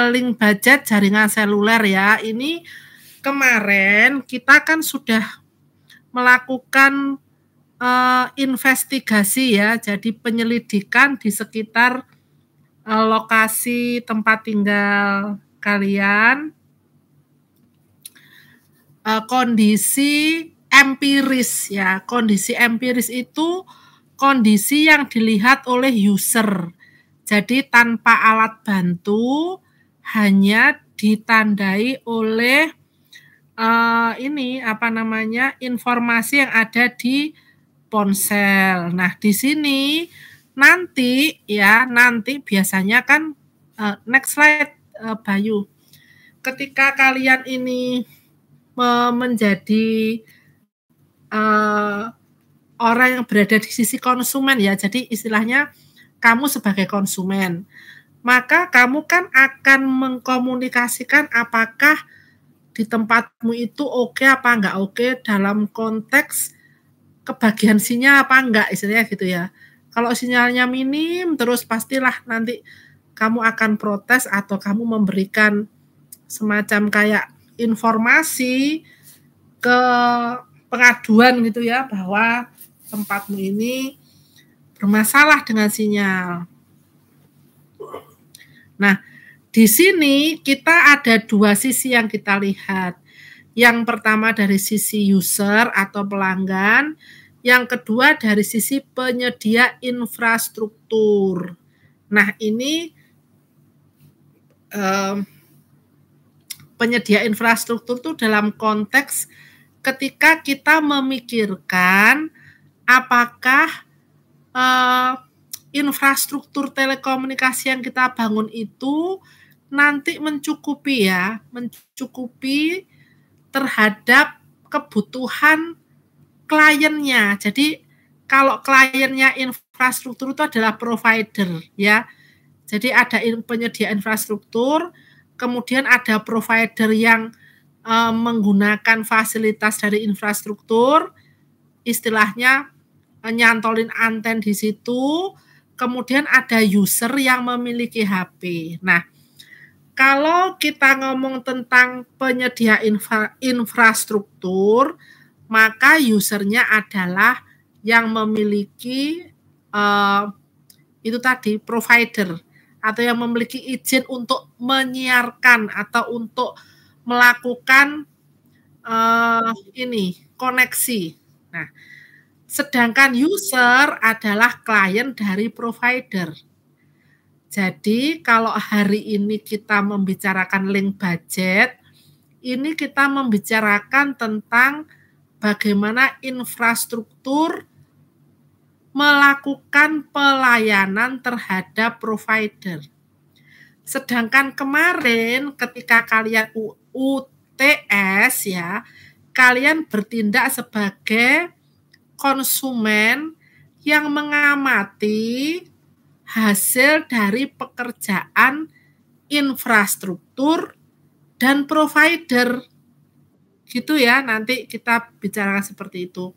link budget jaringan seluler ya. Ini kemarin kita kan sudah melakukan investigasi ya, jadi penyelidikan di sekitar lokasi tempat tinggal kalian, kondisi empiris ya. Kondisi empiris itu kondisi yang dilihat oleh user. Jadi tanpa alat bantu, hanya ditandai oleh informasi yang ada di ponsel. Nah, di sini nanti biasanya kan next slide Bayu. Ketika kalian ini menjadi orang yang berada di sisi konsumen ya, jadi istilahnya kamu sebagai konsumen, maka kamu kan akan mengkomunikasikan apakah di tempatmu itu oke apa enggak oke dalam konteks kebagian sinyal apa enggak, istilahnya gitu ya. Kalau sinyalnya minim terus pastilah nanti kamu akan protes atau kamu memberikan semacam kayak informasi ke pengaduan gitu ya, bahwa tempatmu ini bermasalah dengan sinyal. Nah, di sini kita ada dua sisi yang kita lihat. Yang pertama dari sisi user atau pelanggan, yang kedua dari sisi penyedia infrastruktur. Nah, ini penyedia infrastruktur itu dalam konteks ketika kita memikirkan apakah infrastruktur telekomunikasi yang kita bangun itu nanti mencukupi terhadap kebutuhan kliennya. Jadi kalau kliennya infrastruktur itu adalah provider ya. Jadi ada penyedia infrastruktur, kemudian ada provider yang menggunakan fasilitas dari infrastruktur, istilahnya nyantolin anten di situ, kemudian ada user yang memiliki HP. Nah, kalau kita ngomong tentang penyedia infrastruktur, maka usernya adalah yang memiliki itu tadi provider atau yang memiliki izin untuk menyiarkan atau untuk melakukan koneksi. Nah, sedangkan user adalah klien dari provider. Jadi kalau hari ini kita membicarakan link budget, ini kita membicarakan tentang bagaimana infrastruktur melakukan pelayanan terhadap provider. Sedangkan kemarin ketika kalian UTS ya, kalian bertindak sebagai konsumen yang mengamati hasil dari pekerjaan infrastruktur dan provider. Gitu ya, nanti kita bicarakan seperti itu.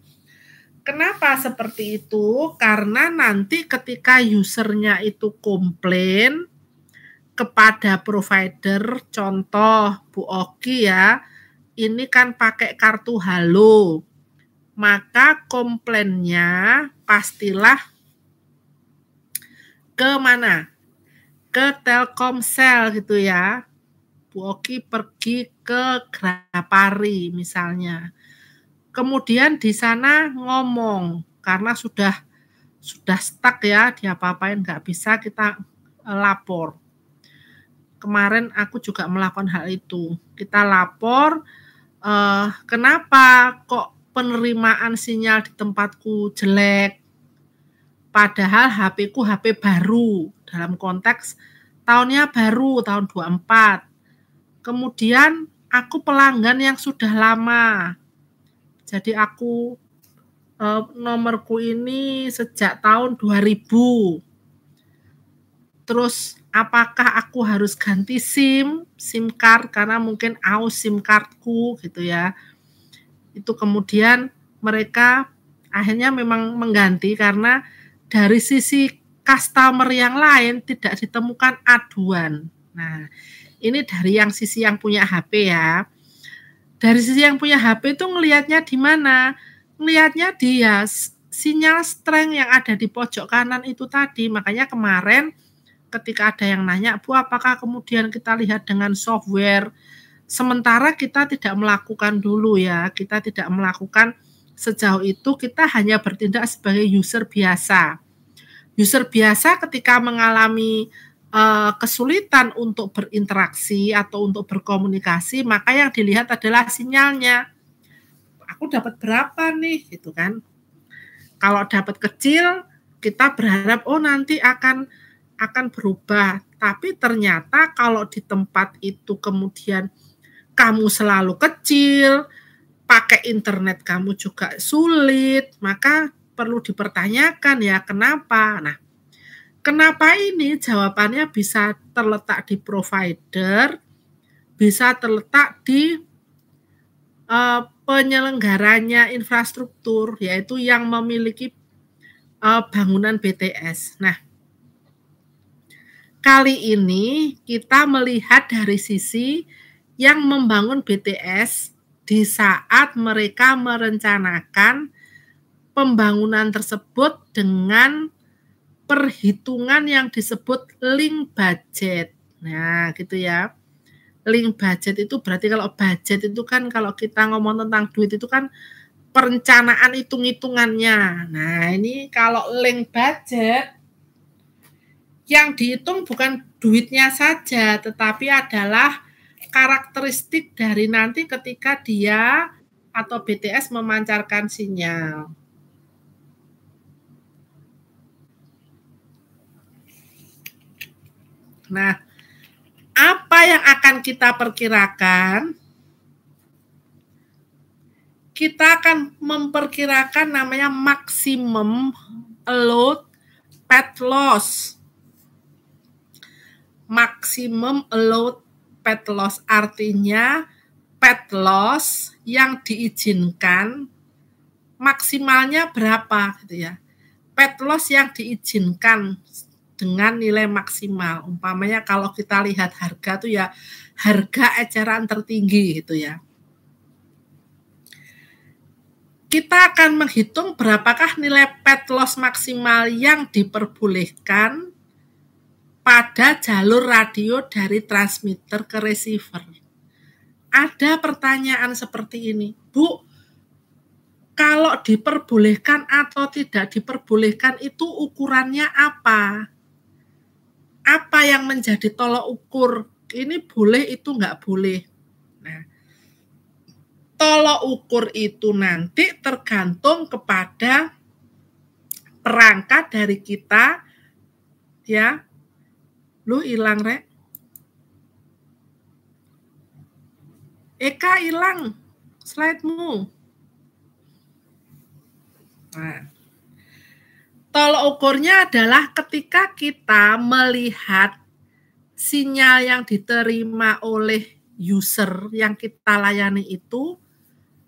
Kenapa seperti itu? Karena nanti ketika usernya itu komplain kepada provider, contoh Bu Oki ya, ini kan pakai kartu Halo, maka komplainnya pastilah ke mana? Ke Telkomsel gitu ya. Bu Oki pergi ke Grapari misalnya. Kemudian di sana ngomong karena sudah stuck ya, diapa-apain nggak bisa, kita lapor. Kemarin aku juga melakukan hal itu. Kita lapor, kenapa kok penerimaan sinyal di tempatku jelek? Padahal HP-ku HP baru, dalam konteks tahunnya baru, tahun 24. Kemudian aku pelanggan yang sudah lama. Jadi aku nomorku ini sejak tahun 2000. Terus apakah aku harus ganti SIM card karena mungkin aus SIM cardku gitu ya. Itu kemudian mereka akhirnya memang mengganti karena dari sisi customer yang lain tidak ditemukan aduan. Nah, ini dari yang sisi yang punya HP ya. Dari sisi yang punya HP itu ngelihatnya di mana? Ngelihatnya dia sinyal strength yang ada di pojok kanan itu tadi. Makanya kemarin ketika ada yang nanya, Bu, apakah kemudian kita lihat dengan software? Sementara kita tidak melakukan dulu ya. Kita tidak melakukan sejauh itu, kita hanya bertindak sebagai user biasa. User biasa ketika mengalami kesulitan untuk berinteraksi atau untuk berkomunikasi, maka yang dilihat adalah sinyalnya. Aku dapat berapa nih, gitu kan? Kalau dapat kecil, kita berharap nanti akan berubah. Tapi ternyata kalau di tempat itu kemudian kamu selalu kecil, pakai internet kamu juga sulit, maka perlu dipertanyakan ya kenapa. Nah, kenapa ini? Jawabannya bisa terletak di provider, bisa terletak di penyelenggaranya infrastruktur, yaitu yang memiliki bangunan BTS. Nah, kali ini kita melihat dari sisi yang membangun BTS di saat mereka merencanakan pembangunan tersebut dengan perhitungan yang disebut link budget. Nah, gitu ya. Link budget itu berarti kalau budget itu kan kalau kita ngomong tentang duit itu kan perencanaan hitung-hitungannya. Nah, ini kalau link budget yang dihitung bukan duitnya saja, tetapi adalah karakteristik dari nanti ketika dia atau BTS memancarkan sinyal. Nah, apa yang akan kita perkirakan? Kita akan memperkirakan namanya maximum load path loss. Maximum load path loss artinya path loss yang diizinkan maksimalnya berapa gitu ya. Path loss yang diizinkan dengan nilai maksimal. Umpamanya kalau kita lihat harga tuh ya harga eceran tertinggi gitu ya. Kita akan menghitung berapakah nilai path loss maksimal yang diperbolehkan pada jalur radio dari transmitter ke receiver. Ada pertanyaan seperti ini, Bu, kalau diperbolehkan atau tidak diperbolehkan itu ukurannya apa? Apa yang menjadi tolok ukur? Ini boleh, itu nggak boleh. Nah, tolok ukur itu nanti tergantung kepada perangkat dari kita, ya. Lu hilang, Rek. Eka hilang slide-mu. Nah, tolok ukurnya adalah ketika kita melihat sinyal yang diterima oleh user yang kita layani itu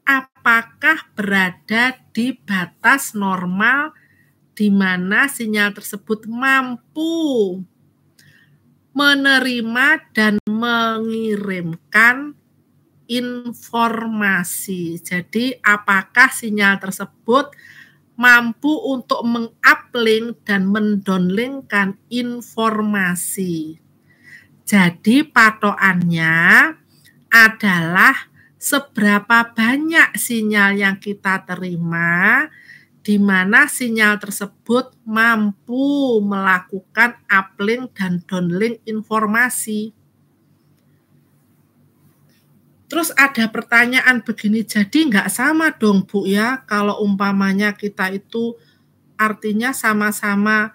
apakah berada di batas normal di mana sinyal tersebut mampu menerima dan mengirimkan informasi. Jadi apakah sinyal tersebut mampu untuk menguplink dan mendownlinkkan informasi. Jadi patokannya adalah seberapa banyak sinyal yang kita terima, di mana sinyal tersebut mampu melakukan uplink dan downlink informasi. Terus ada pertanyaan begini, jadi nggak sama dong Bu ya, kalau umpamanya kita itu artinya sama-sama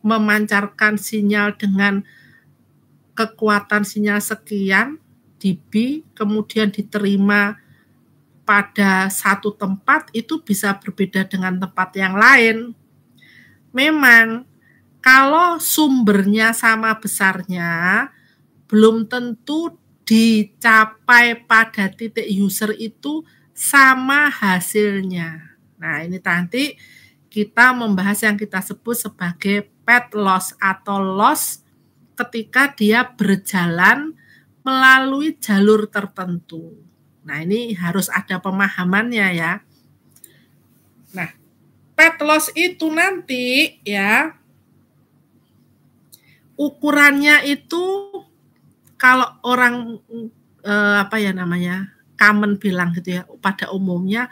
memancarkan sinyal dengan kekuatan sinyal sekian dB, kemudian diterima pada satu tempat, itu bisa berbeda dengan tempat yang lain. Memang kalau sumbernya sama besarnya, belum tentu dicapai pada titik user itu sama hasilnya. Nah, ini nanti kita membahas yang kita sebut sebagai path loss atau loss ketika dia berjalan melalui jalur tertentu. Nah, ini harus ada pemahamannya ya. Nah, pet loss itu nanti ya ukurannya itu kalau orang common bilang gitu ya, pada umumnya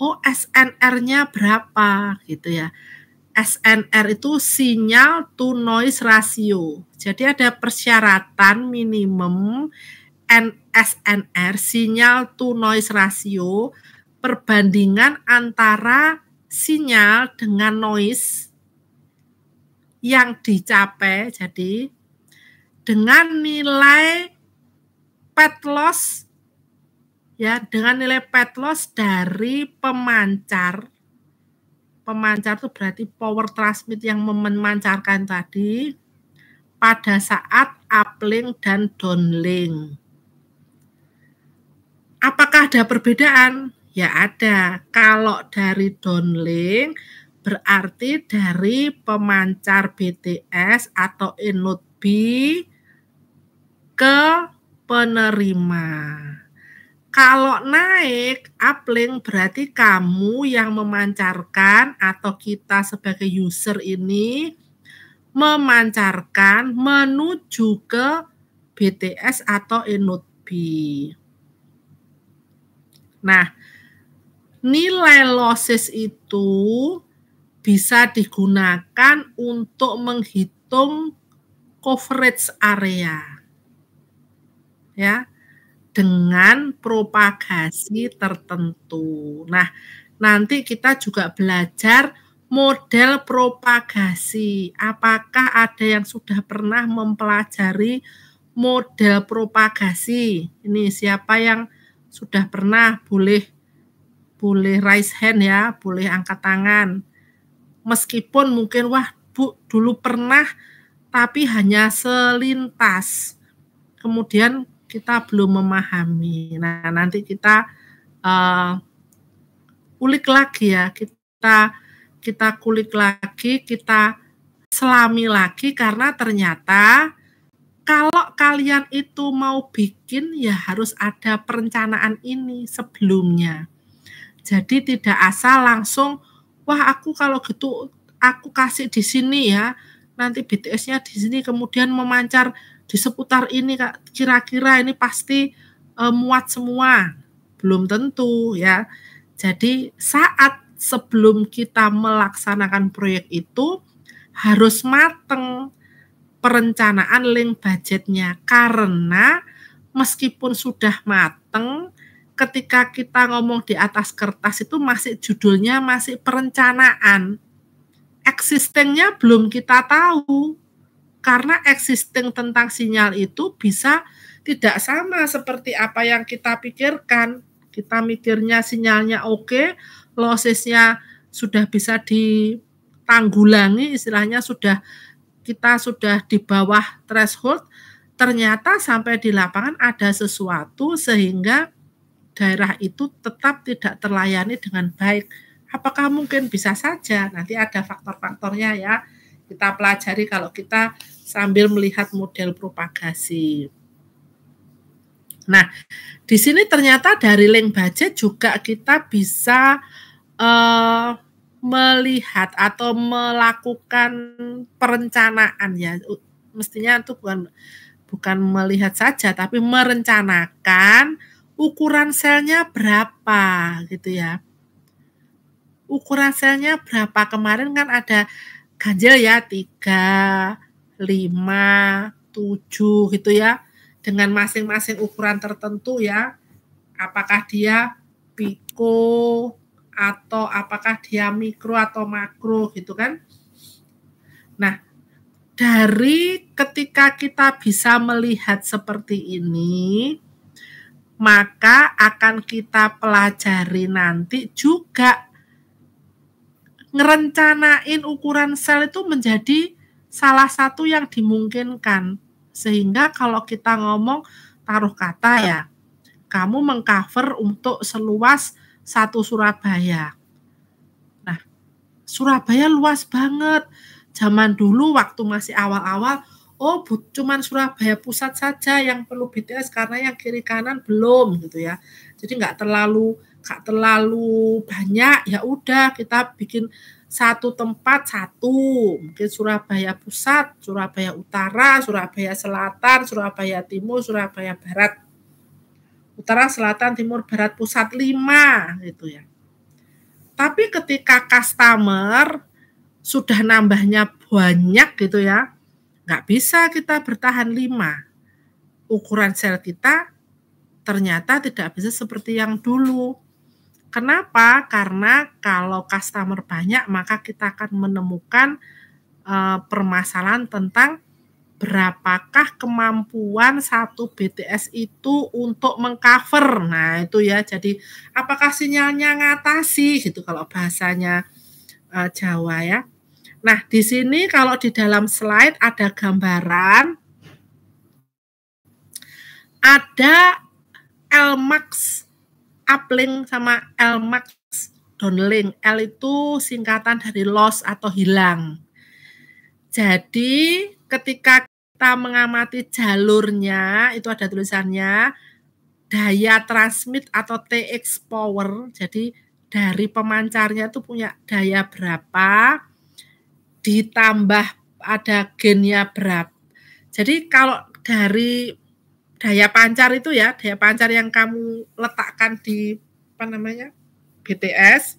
SNR-nya berapa gitu ya. SNR itu sinyal to noise ratio. Jadi ada persyaratan minimum SNR, sinyal to noise ratio, perbandingan antara sinyal dengan noise yang dicapai. Jadi dengan nilai pet loss ya, dengan nilai pet loss dari pemancar. Pemancar itu berarti power transmit yang memancarkan tadi pada saat uplink dan downlink. Apakah ada perbedaan? Ya ada. Kalau dari downlink berarti dari pemancar BTS atau inode B ke penerima. Kalau naik uplink berarti kamu yang memancarkan atau kita sebagai user ini memancarkan menuju ke BTS atau inode B. Nah, nilai losses itu bisa digunakan untuk menghitung coverage area. Ya, dengan propagasi tertentu. Nah, nanti kita juga belajar model propagasi. Apakah ada yang sudah pernah mempelajari model propagasi? Ini siapa yang sudah pernah, boleh raise hand ya, boleh angkat tangan. Meskipun mungkin Bu dulu pernah tapi hanya selintas. Kemudian kita belum memahami. Nah, nanti kita ulik lagi ya, kita kulik lagi, kita selami lagi, karena ternyata kalau kalian itu mau bikin ya harus ada perencanaan ini sebelumnya. Jadi tidak asal langsung, wah aku kalau gitu aku kasih di sini ya, nanti BTS-nya di sini kemudian memancar di seputar ini, kira-kira ini pasti muat semua. Belum tentu ya. Jadi saat sebelum kita melaksanakan proyek itu harus mateng perencanaan link budgetnya, karena meskipun sudah mateng, ketika kita ngomong di atas kertas itu masih judulnya masih perencanaan. Existingnya belum kita tahu. Karena existing tentang sinyal itu bisa tidak sama seperti apa yang kita pikirkan. Kita mikirnya sinyalnya oke, lossesnya sudah bisa ditanggulangi, istilahnya kita sudah di bawah threshold, ternyata sampai di lapangan ada sesuatu sehingga daerah itu tetap tidak terlayani dengan baik. Apakah mungkin? Bisa saja, nanti ada faktor-faktornya ya. Kita pelajari kalau kita sambil melihat model propagasi. Nah, di sini ternyata dari link budget juga kita bisa melihat atau melakukan perencanaan ya. Mestinya itu bukan melihat saja, tapi merencanakan ukuran selnya berapa gitu ya. Ukuran selnya berapa, kemarin kan ada ganjil ya, 3, 5, 7 gitu ya, dengan masing-masing ukuran tertentu ya, apakah dia piko atau apakah dia mikro atau makro gitu kan. Nah, dari ketika kita bisa melihat seperti ini, maka akan kita pelajari nanti juga ngerencanain ukuran sel itu menjadi salah satu yang dimungkinkan. Sehingga kalau kita ngomong taruh kata ya, kamu mengcover untuk seluas 1 Surabaya. Nah, Surabaya luas banget. Zaman dulu waktu masih awal-awal, oh cuman Surabaya Pusat saja yang perlu BTS karena yang kiri kanan belum gitu ya. Jadi nggak terlalu banyak, ya udah kita bikin satu tempat satu, mungkin Surabaya Pusat, Surabaya Utara, Surabaya Selatan, Surabaya Timur, Surabaya Barat. Utara, Selatan, Timur, Barat, Pusat 5 gitu ya. Tapi ketika customer sudah nambahnya banyak gitu ya, nggak bisa kita bertahan 5. Ukuran sel kita ternyata tidak bisa seperti yang dulu. Kenapa? Karena kalau customer banyak, maka kita akan menemukan permasalahan tentang berapakah kemampuan satu BTS itu untuk mengcover. Nah, itu ya. Jadi, apakah sinyalnya ngatasi gitu kalau bahasanya Jawa ya. Nah, di sini kalau di dalam slide ada gambaran, ada Lmax uplink sama Lmax downlink. L itu singkatan dari loss atau hilang. Jadi ketika kita mengamati jalurnya, itu ada tulisannya daya transmit atau TX power. Jadi dari pemancarnya itu punya daya berapa, ditambah ada gainnya berapa. Jadi kalau dari daya pancar itu ya, daya pancar yang kamu letakkan di BTS,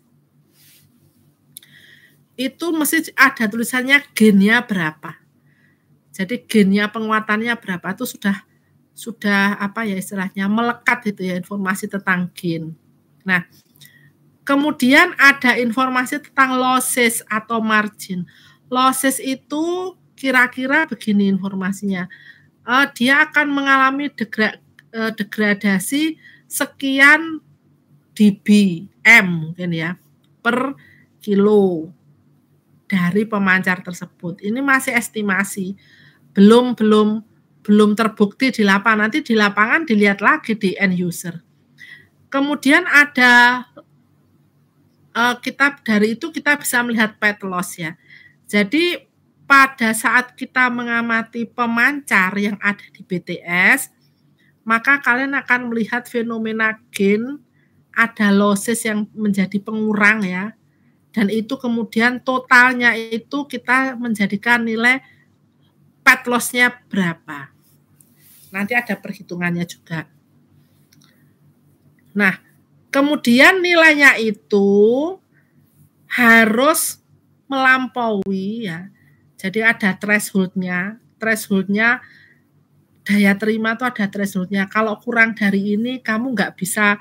itu mesti ada tulisannya gainnya berapa. Jadi gainnya, penguatannya berapa, itu sudah apa ya istilahnya, melekat itu ya informasi tentang gain. Nah, kemudian ada informasi tentang losses atau margin. Losses itu kira-kira begini informasinya. Dia akan mengalami degradasi sekian dBm mungkin ya per kilo dari pemancar tersebut. Ini masih estimasi, belum terbukti di lapangan. Nanti di lapangan dilihat lagi di end user. Kemudian ada dari itu kita bisa melihat path loss ya. Jadi pada saat kita mengamati pemancar yang ada di BTS, maka kalian akan melihat fenomena gain, ada losses yang menjadi pengurang ya. Dan itu kemudian totalnya itu kita menjadikan nilai path loss-nya berapa. Nanti ada perhitungannya juga. Nah, kemudian nilainya itu harus melampaui ya. Jadi ada threshold-nya. Threshold-nya daya terima itu ada threshold-nya. Kalau kurang dari ini kamu nggak bisa,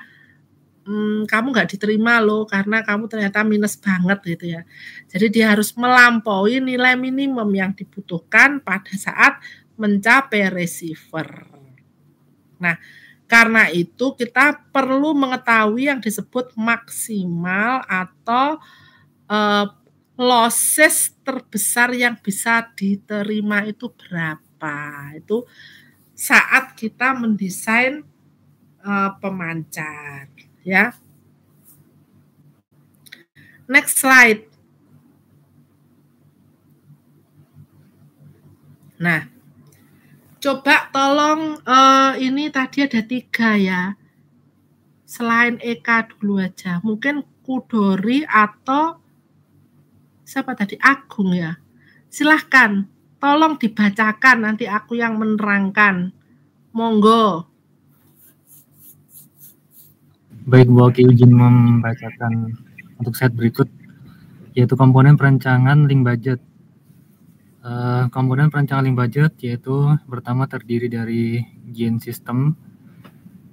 kamu nggak diterima loh karena kamu ternyata minus banget gitu ya. Jadi dia harus melampaui nilai minimum yang dibutuhkan pada saat mencapai receiver. Nah, karena itu kita perlu mengetahui yang disebut maksimal atau losses terbesar yang bisa diterima itu berapa. Itu saat kita mendesain pemancar ya. Next slide. Nah, coba tolong ini tadi ada 3 ya. Selain Eka dulu aja. Mungkin Kudori atau siapa tadi? Agung ya. Silahkan, tolong dibacakan, nanti aku yang menerangkan. Monggo. Baik, Bu Oki izin membacakan untuk slide berikut, yaitu komponen perancangan link budget. Komponen perancangan link budget yaitu pertama terdiri dari gain system,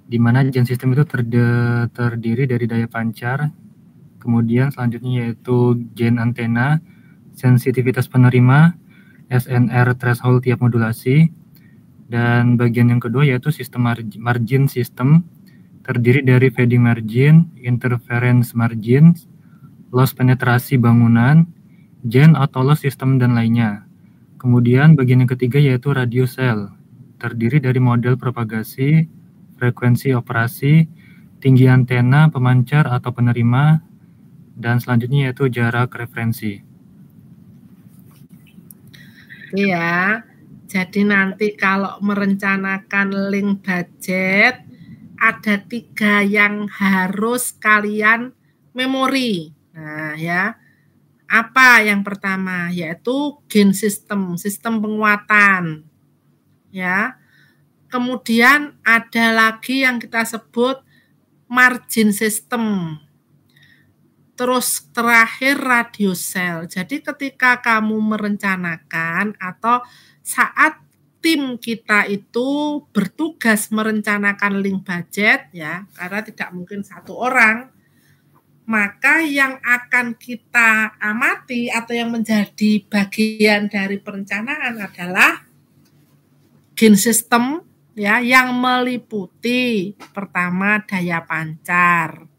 di mana gain system itu terdiri dari daya pancar. Kemudian selanjutnya yaitu gain antena, sensitivitas penerima, SNR threshold tiap modulasi, dan bagian yang kedua yaitu sistem margin system, terdiri dari fading margin, interference margin, loss penetrasi bangunan, gain atau loss system, dan lainnya. Kemudian bagian yang ketiga yaitu radio cell, terdiri dari model propagasi, frekuensi operasi, tinggi antena, pemancar atau penerima, dan selanjutnya yaitu jarak referensi. Iya, Jadi nanti kalau merencanakan link budget, ada 3 yang harus kalian memori. Nah ya, apa yang pertama? Yaitu gain system, sistem penguatan. Ya. Kemudian ada lagi yang kita sebut margin system. Terus terakhir radio sell. Jadi ketika kamu merencanakan atau saat tim kita itu bertugas merencanakan link budget ya, karena tidak mungkin satu orang, maka yang akan kita amati atau yang menjadi bagian dari perencanaan adalah gain system ya, yang meliputi pertama daya pancar.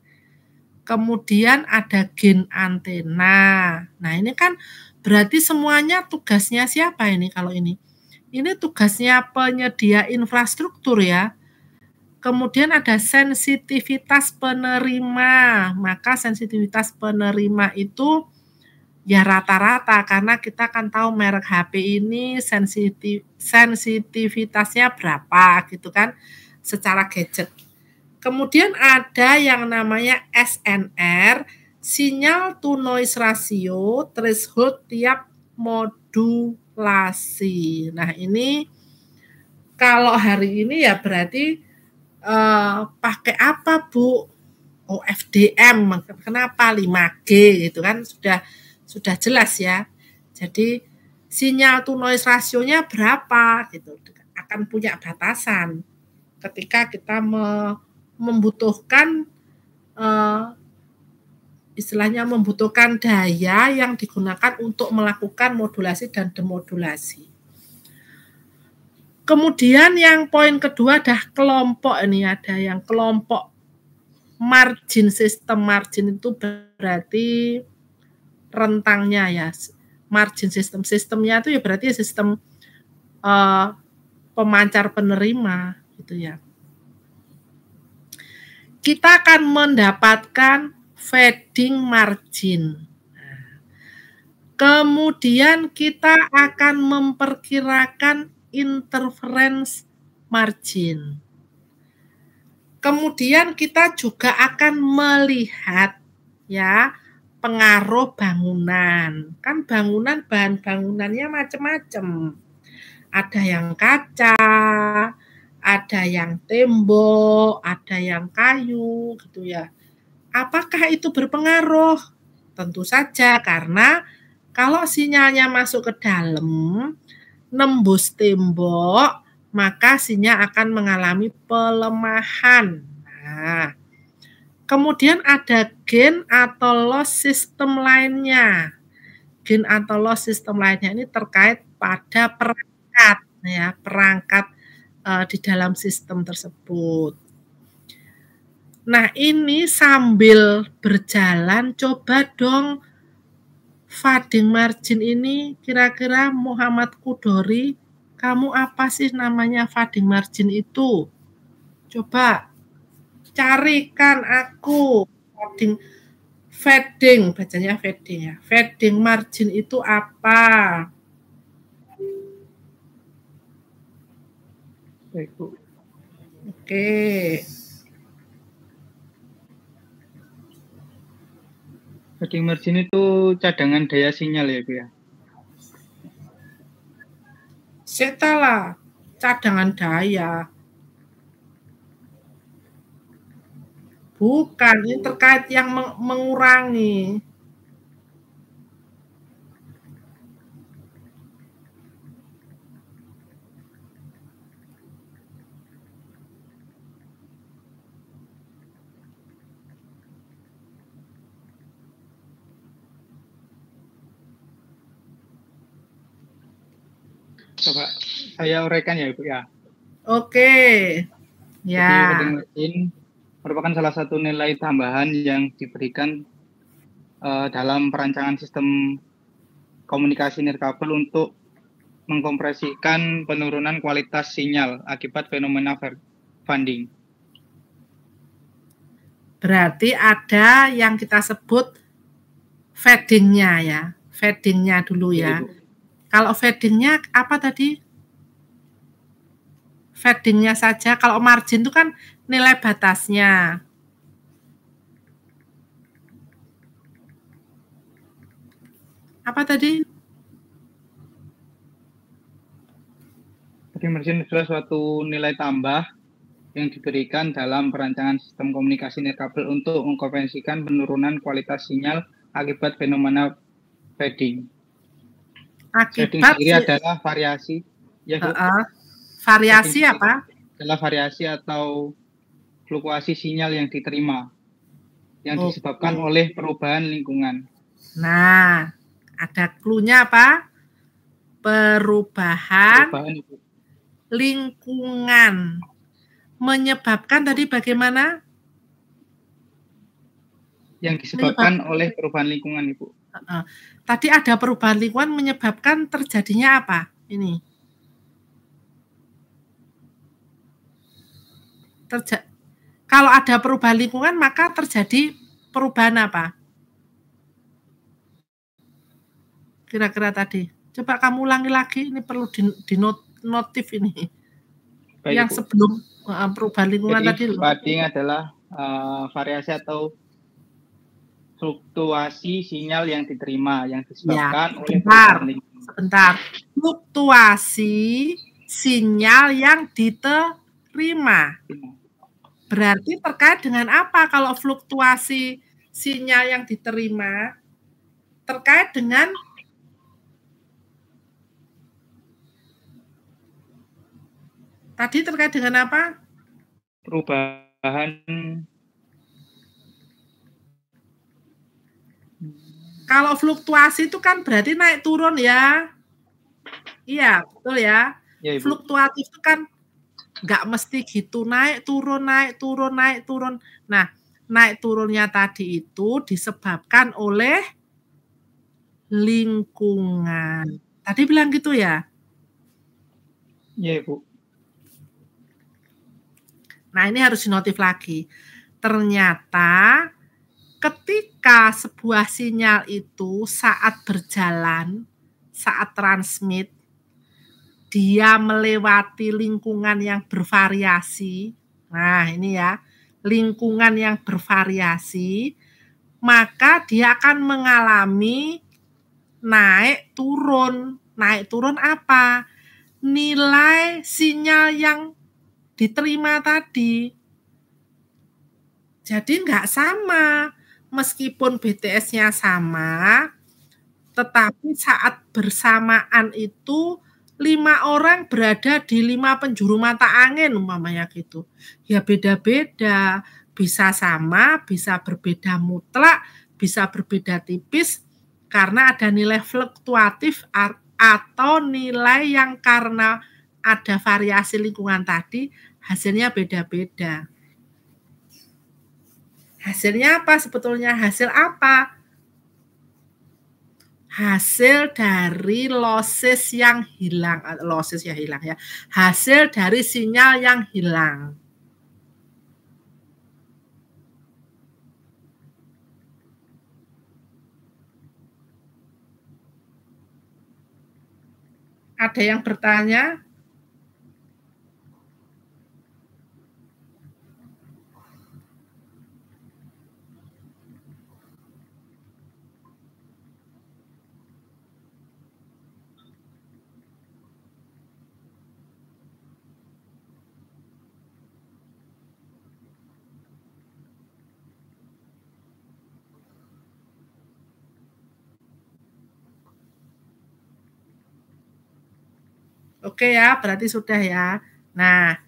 Kemudian ada gain antena. Nah, ini kan berarti semuanya tugasnya siapa ini kalau ini? Ini tugasnya penyedia infrastruktur ya. Kemudian ada sensitivitas penerima. Maka sensitivitas penerima itu ya rata-rata, karena kita kan tahu merek HP ini sensitivitasnya berapa gitu kan secara gadget. Kemudian ada yang namanya SNR, sinyal to noise ratio, threshold tiap modulasi. Nah ini kalau hari ini ya berarti pakai apa Bu? Oh FDM, kenapa 5G gitu kan sudah jelas ya. Jadi sinyal to noise rasionya berapa gitu, akan punya batasan ketika kita membutuhkan istilahnya membutuhkan daya yang digunakan untuk melakukan modulasi dan demodulasi. Kemudian yang poin kedua adalah kelompok, ini ada yang kelompok margin system. Margin itu berarti rentangnya ya, margin system. Sistemnya itu ya berarti sistem pemancar penerima gitu ya. Kita akan mendapatkan feeding margin. Kemudian kita akan memperkirakan interference margin. Kemudian kita juga akan melihat ya pengaruh bangunan. Kan bangunan, bahan bangunannya macam-macam. Ada yang kaca, ada yang tembok, ada yang kayu gitu ya. Apakah itu berpengaruh? Tentu saja, karena kalau sinyalnya masuk ke dalam, nembus tembok, maka sinyal akan mengalami pelemahan. Nah, kemudian ada gain atau loss system lainnya. Gain atau loss system lainnya ini terkait pada perangkat, ya, perangkat di dalam sistem tersebut. Nah, ini sambil berjalan, coba dong feeding margin ini kira-kira Muhammad Kudori, kamu apa sih namanya feeding margin itu? Coba carikan aku feeding, bacanya feeding ya. Feeding margin itu apa? Oke. Feeding margin itu cadangan daya sinyal ya Bu ya? Setelah cadangan daya. Bukan, ini terkait yang mengurangi. Coba saya uraikan ya Bu ya. Oke. Ya. Jadi feeding margin merupakan salah satu nilai tambahan yang diberikan dalam perancangan sistem komunikasi nirkabel untuk mengkompresikan penurunan kualitas sinyal akibat fenomena funding. Berarti ada yang kita sebut feeding-nya ya. Feeding-nya dulu ya. Kalau feeding-nya apa tadi? Fadingnya saja. Kalau margin itu kan nilai batasnya. Apa tadi? Jadi margin adalah suatu nilai tambah yang diberikan dalam perancangan sistem komunikasi nirkabel untuk mengkompensikan penurunan kualitas sinyal akibat fenomena fading. Fading sendiri adalah variasi, ya Bu. Variasi apa? Adalah variasi atau fluktuasi sinyal yang diterima, yang disebabkan oleh perubahan lingkungan. Nah, ada clue-nya apa? Perubahan lingkungan. Menyebabkan tadi bagaimana? Yang disebabkan oleh perubahan lingkungan, Ibu. Tadi ada perubahan lingkungan menyebabkan terjadinya apa? Ini. Kalau ada perubahan lingkungan, maka terjadi perubahan apa? Kira-kira tadi. Coba kamu ulangi lagi, ini perlu dinotif ini. Baik, yang Bu. Sebelum perubahan lingkungan. Jadi, tadi. Fading adalah variasi atau fluktuasi sinyal yang diterima, yang disebabkan oleh perubahan lingkungan. Sebentar. Fluktuasi sinyal yang diterima. Berarti terkait dengan apa kalau fluktuasi sinyal yang diterima? Terkait dengan tadi terkait dengan apa? Perubahan. Kalau fluktuasi itu kan berarti naik turun ya. Iya, betul ya. Ya, fluktuatif itu kan nggak mesti gitu, naik turun, naik turun, naik turun. Nah, naik turunnya tadi itu disebabkan oleh lingkungan. Tadi bilang gitu ya? Iya, Bu. Nah, ini harus dinotif lagi. Ternyata ketika sebuah sinyal itu saat berjalan, saat transmit, dia melewati lingkungan yang bervariasi. Nah, ini ya, lingkungan yang bervariasi, maka dia akan mengalami naik turun. Naik turun apa? Nilai sinyal yang diterima tadi. Jadi nggak sama. Meskipun BTS-nya sama, tetapi saat bersamaan itu 5 orang berada di 5 penjuru mata angin umpamanya gitu. Ya beda-beda, bisa sama, bisa berbeda mutlak, bisa berbeda tipis karena ada nilai fluktuatif atau nilai yang karena ada variasi lingkungan tadi hasilnya beda-beda. Hasilnya apa sebetulnya? Hasil apa? Hasil dari losses yang hilang, losses ya hilang ya, hasil dari sinyal yang hilang. Ada yang bertanya? Oke ya, berarti sudah ya. Nah,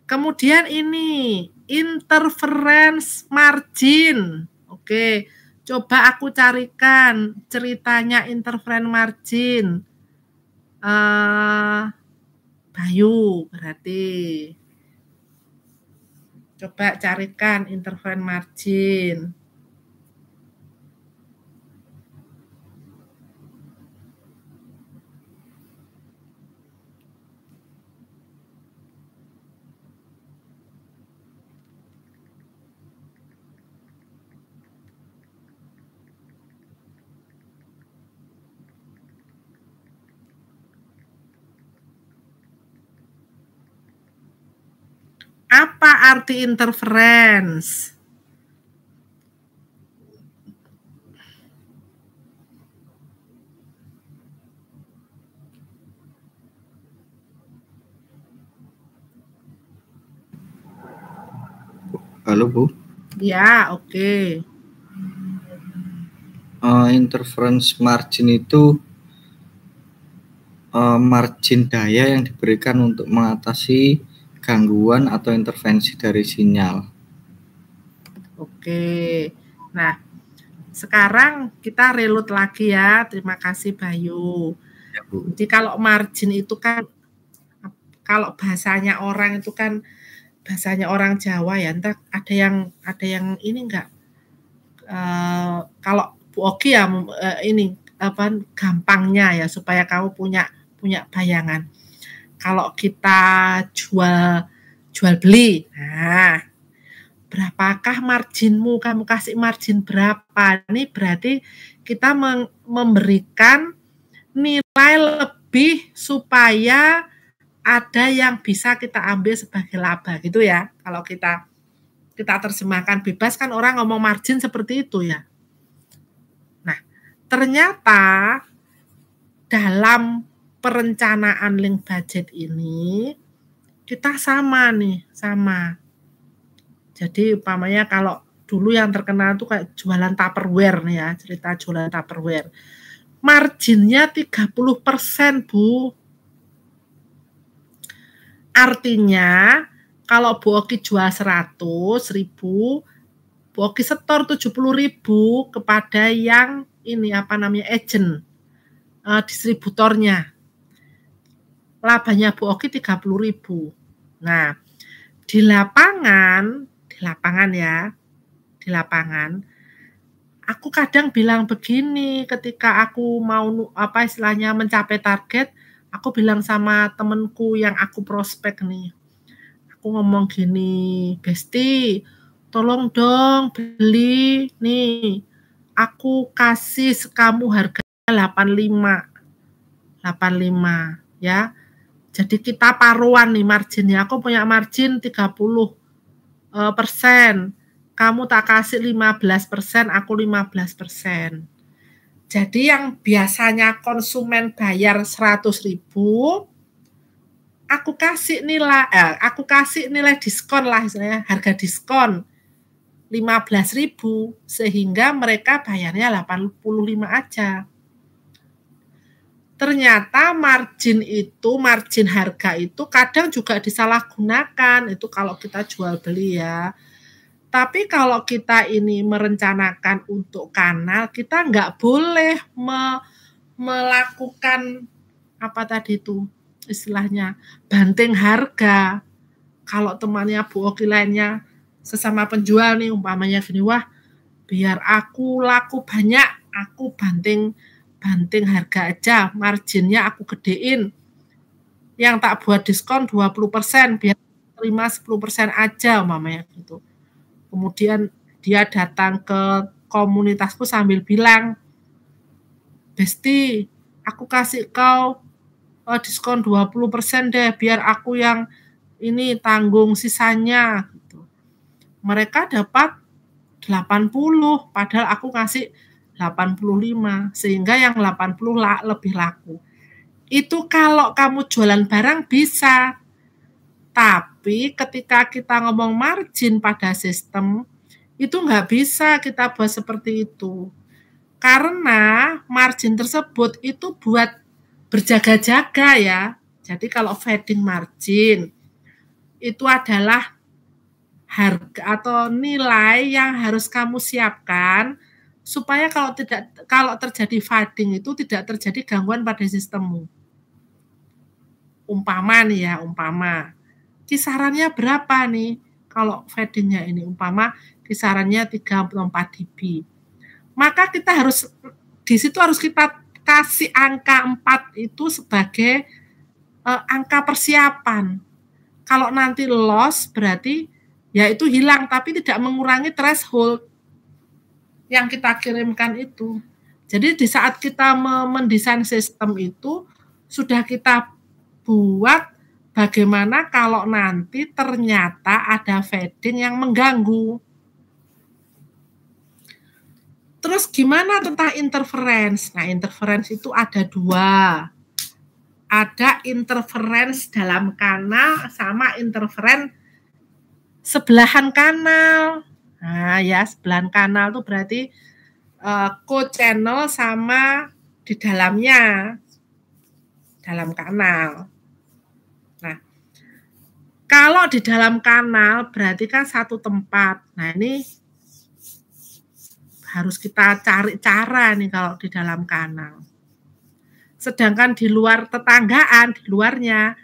kemudian ini interference margin. Oke, coba aku carikan ceritanya interference margin. Bayu berarti. Coba carikan interference margin. Apa arti interference? Halo Bu. Ya, oke. Interference margin itu margin daya yang diberikan untuk mengatasi gangguan atau intervensi dari sinyal. Oke. Nah, sekarang kita reload lagi ya. Terima kasih Bayu. Ya, Bu. Jadi kalau margin itu kan, kalau bahasanya orang itu kan, bahasanya orang Jawa ya, entah ada yang ini enggak, kalau Bu Oki ya ini apa gampangnya ya supaya kamu punya bayangan. Kalau kita jual beli, nah berapakah marginmu? Kamu kasih margin berapa? Ini berarti kita memberikan nilai lebih supaya ada yang bisa kita ambil sebagai laba gitu ya. Kalau kita terjemahkan bebas kan orang ngomong margin seperti itu ya. Nah, ternyata dalam perencanaan link budget ini kita sama. Jadi umpamanya kalau dulu yang terkenal itu kayak jualan Tupperware nih ya, cerita jualan Tupperware. Marginnya 30%, Bu. Artinya kalau Bu Oki jual 100.000, Bu Oki setor 70.000 kepada yang ini apa namanya agent, distributornya. Labanya Bu Oki 30.000. Nah, di lapangan aku kadang bilang begini ketika aku mau apa istilahnya mencapai target, aku bilang sama temenku yang aku prospek nih, aku ngomong gini, Besti, tolong dong beli nih, aku kasih kamu harganya 85 ya. Jadi kita paruan nih marginnya. Aku punya margin 30%. Kamu tak kasih 15%, aku 15%. Jadi yang biasanya konsumen bayar 100.000, aku kasih nilai diskon lah istilahnya, harga diskon 15.000 sehingga mereka bayarnya 85 aja. Ternyata margin harga itu kadang juga disalahgunakan, itu kalau kita jual beli ya. Tapi kalau kita ini merencanakan untuk kanal, kita nggak boleh melakukan apa tadi itu istilahnya banting harga. Kalau temannya Bu Oki lainnya sesama penjual nih umpamanya gini, wah biar aku laku banyak, aku banting harga aja, marginnya aku gedein. Yang tak buat diskon 20%, biar terima 10% aja umpamanya gitu. Kemudian dia datang ke komunitasku sambil bilang, Besti, aku kasih kau diskon 20% deh, biar aku yang ini tanggung sisanya gitu. Mereka dapat 80, padahal aku kasih 85, sehingga yang 80 lebih laku. Itu kalau kamu jualan barang bisa, tapi ketika kita ngomong margin pada sistem, itu nggak bisa kita buat seperti itu. Karena margin tersebut itu buat berjaga-jaga ya. Jadi kalau fading margin, itu adalah harga atau nilai yang harus kamu siapkan supaya kalau terjadi fading itu tidak terjadi gangguan pada sistemmu. Umpama kisarannya berapa nih kalau fadingnya ini, umpama kisarannya 34 dB. Maka kita harus di situ harus kita kasih angka 4 itu sebagai angka persiapan. Kalau nanti loss berarti ya itu hilang, tapi tidak mengurangi threshold yang kita kirimkan itu. Jadi di saat kita mendesain sistem itu, sudah kita buat bagaimana kalau nanti ternyata ada fading yang mengganggu. Terus gimana tentang interference? Nah, interference itu ada dua. Ada interference dalam kanal sama interference sebelahan kanal. Nah, ya, sebelahan kanal itu berarti co-channel sama di dalamnya, dalam kanal. Nah, kalau di dalam kanal berarti kan satu tempat. Nah, ini harus kita cari cara nih kalau di dalam kanal. Sedangkan di luar tetanggaan, di luarnya,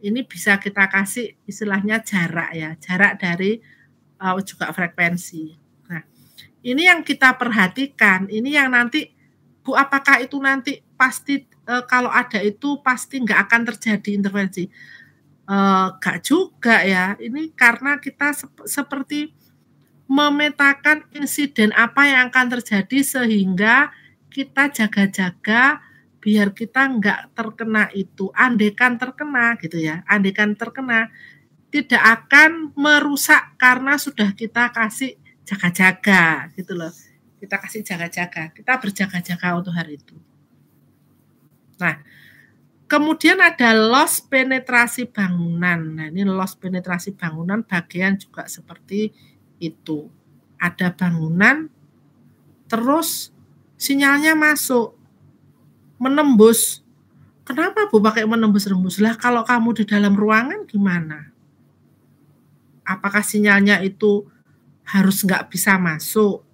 ini bisa kita kasih istilahnya jarak ya, jarak dari juga frekuensi. Nah, ini yang kita perhatikan, ini yang nanti, Bu, apakah itu nanti pasti kalau ada itu pasti nggak akan terjadi intervensi? Nggak juga ya, ini karena kita seperti memetakan insiden apa yang akan terjadi sehingga kita jaga-jaga biar kita nggak terkena itu. Andaikan terkena gitu ya, andaikan terkena tidak akan merusak karena sudah kita kasih jaga-jaga gitu loh. Kita kasih jaga-jaga, kita berjaga-jaga untuk hari itu. Nah, kemudian ada loss penetrasi bangunan. Nah, ini loss penetrasi bangunan bagian juga seperti itu. Ada bangunan, terus sinyalnya masuk, menembus. Kenapa Bu pakai menembus-rembus? Lah kalau kamu di dalam ruangan gimana? Apakah sinyalnya itu harus nggak bisa masuk?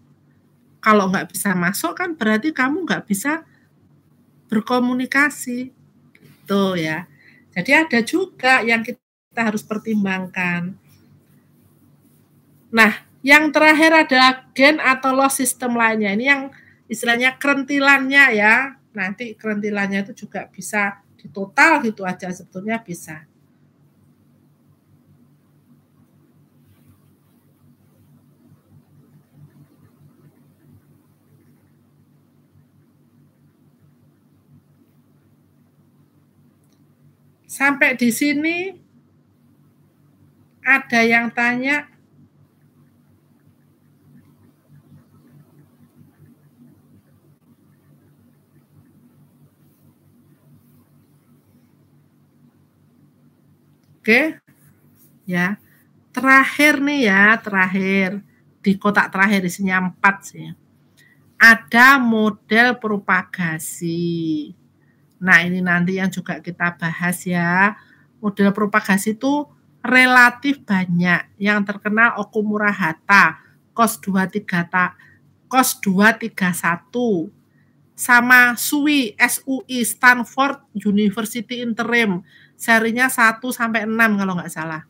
Kalau nggak bisa masuk kan berarti kamu nggak bisa berkomunikasi. Gitu ya. Jadi ada juga yang kita harus pertimbangkan. Nah, yang terakhir adalah gain atau loss system lainnya. Ini yang istilahnya kerentilannya ya. Nanti kerentilannya itu juga bisa ditotal gitu aja sebetulnya bisa. Sampai di sini ada yang tanya. Oke, ya. Terakhir nih ya, terakhir di kotak terakhir isinya 4 sih. Ada model propagasi. Nah, ini nanti yang juga kita bahas ya. Model propagasi itu relatif banyak. Yang terkenal Okumura Hata, COS 231, sama SUI, Stanford University Interim. Serinya 1-6 kalau nggak salah.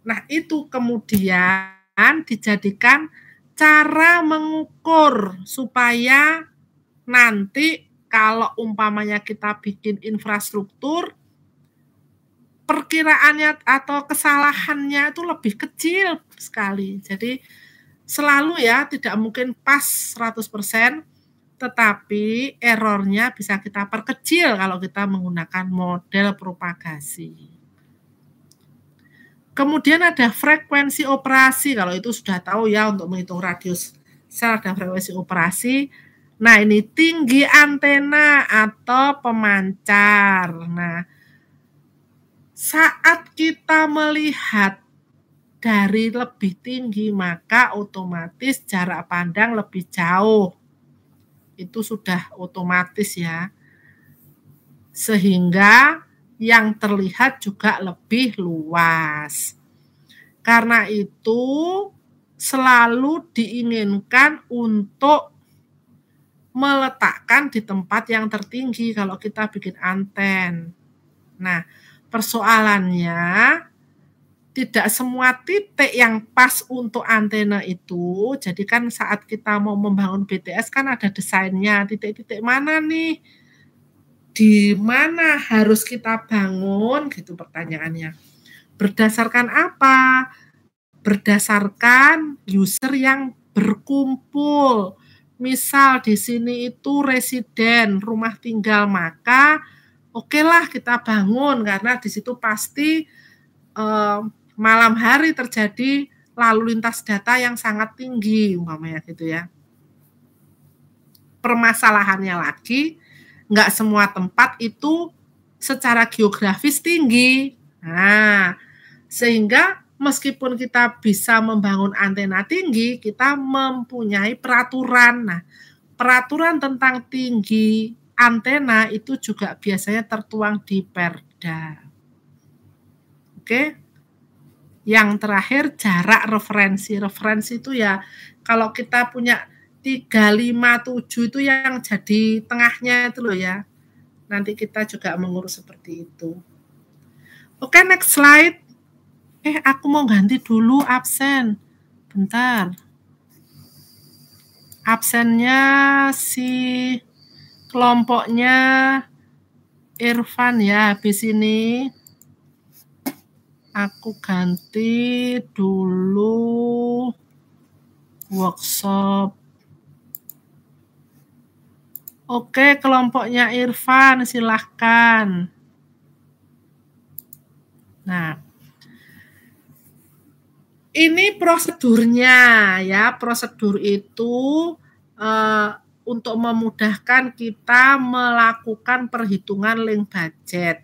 Nah, itu kemudian dijadikan cara mengukur supaya nanti kalau umpamanya kita bikin infrastruktur, perkiraannya atau kesalahannya itu lebih kecil sekali. Jadi selalu ya tidak mungkin pas 100%, tetapi errornya bisa kita perkecil kalau kita menggunakan model propagasi. Kemudian ada frekuensi operasi, kalau itu sudah tahu ya untuk menghitung radius sel ada frekuensi operasi. Nah, ini tinggi antena atau pemancar. Nah, saat kita melihat dari lebih tinggi, maka otomatis jarak pandang lebih jauh. Itu sudah otomatis ya. Sehingga yang terlihat juga lebih luas. Karena itu selalu diinginkan untuk meletakkan di tempat yang tertinggi kalau kita bikin anten. Nah, persoalannya tidak semua titik yang pas untuk antena itu. Jadi kan saat kita mau membangun BTS kan ada desainnya, titik-titik mana nih, di mana harus kita bangun gitu pertanyaannya. Berdasarkan apa? Berdasarkan user yang berkumpul. Misal di sini itu residen, rumah tinggal, maka Oke lah kita bangun karena di situ pasti malam hari terjadi lalu lintas data yang sangat tinggi umpamanya gitu ya. Permasalahannya lagi, nggak semua tempat itu secara geografis tinggi. Nah, sehingga meskipun kita bisa membangun antena tinggi, kita mempunyai peraturan. Nah, peraturan tentang tinggi antena itu juga biasanya tertuang di Perda. Oke. Yang terakhir jarak referensi. Referensi itu ya kalau kita punya 357 itu yang jadi tengahnya itu loh ya. Nanti kita juga mengurus seperti itu. Oke, next slide. Aku mau ganti dulu absen. Bentar. Absennya si kelompoknya Irfan ya, habis ini. Aku ganti dulu workshop. Oke, kelompoknya Irfan, silahkan. Nah, ini prosedurnya ya. Prosedur itu untuk memudahkan kita melakukan perhitungan link budget.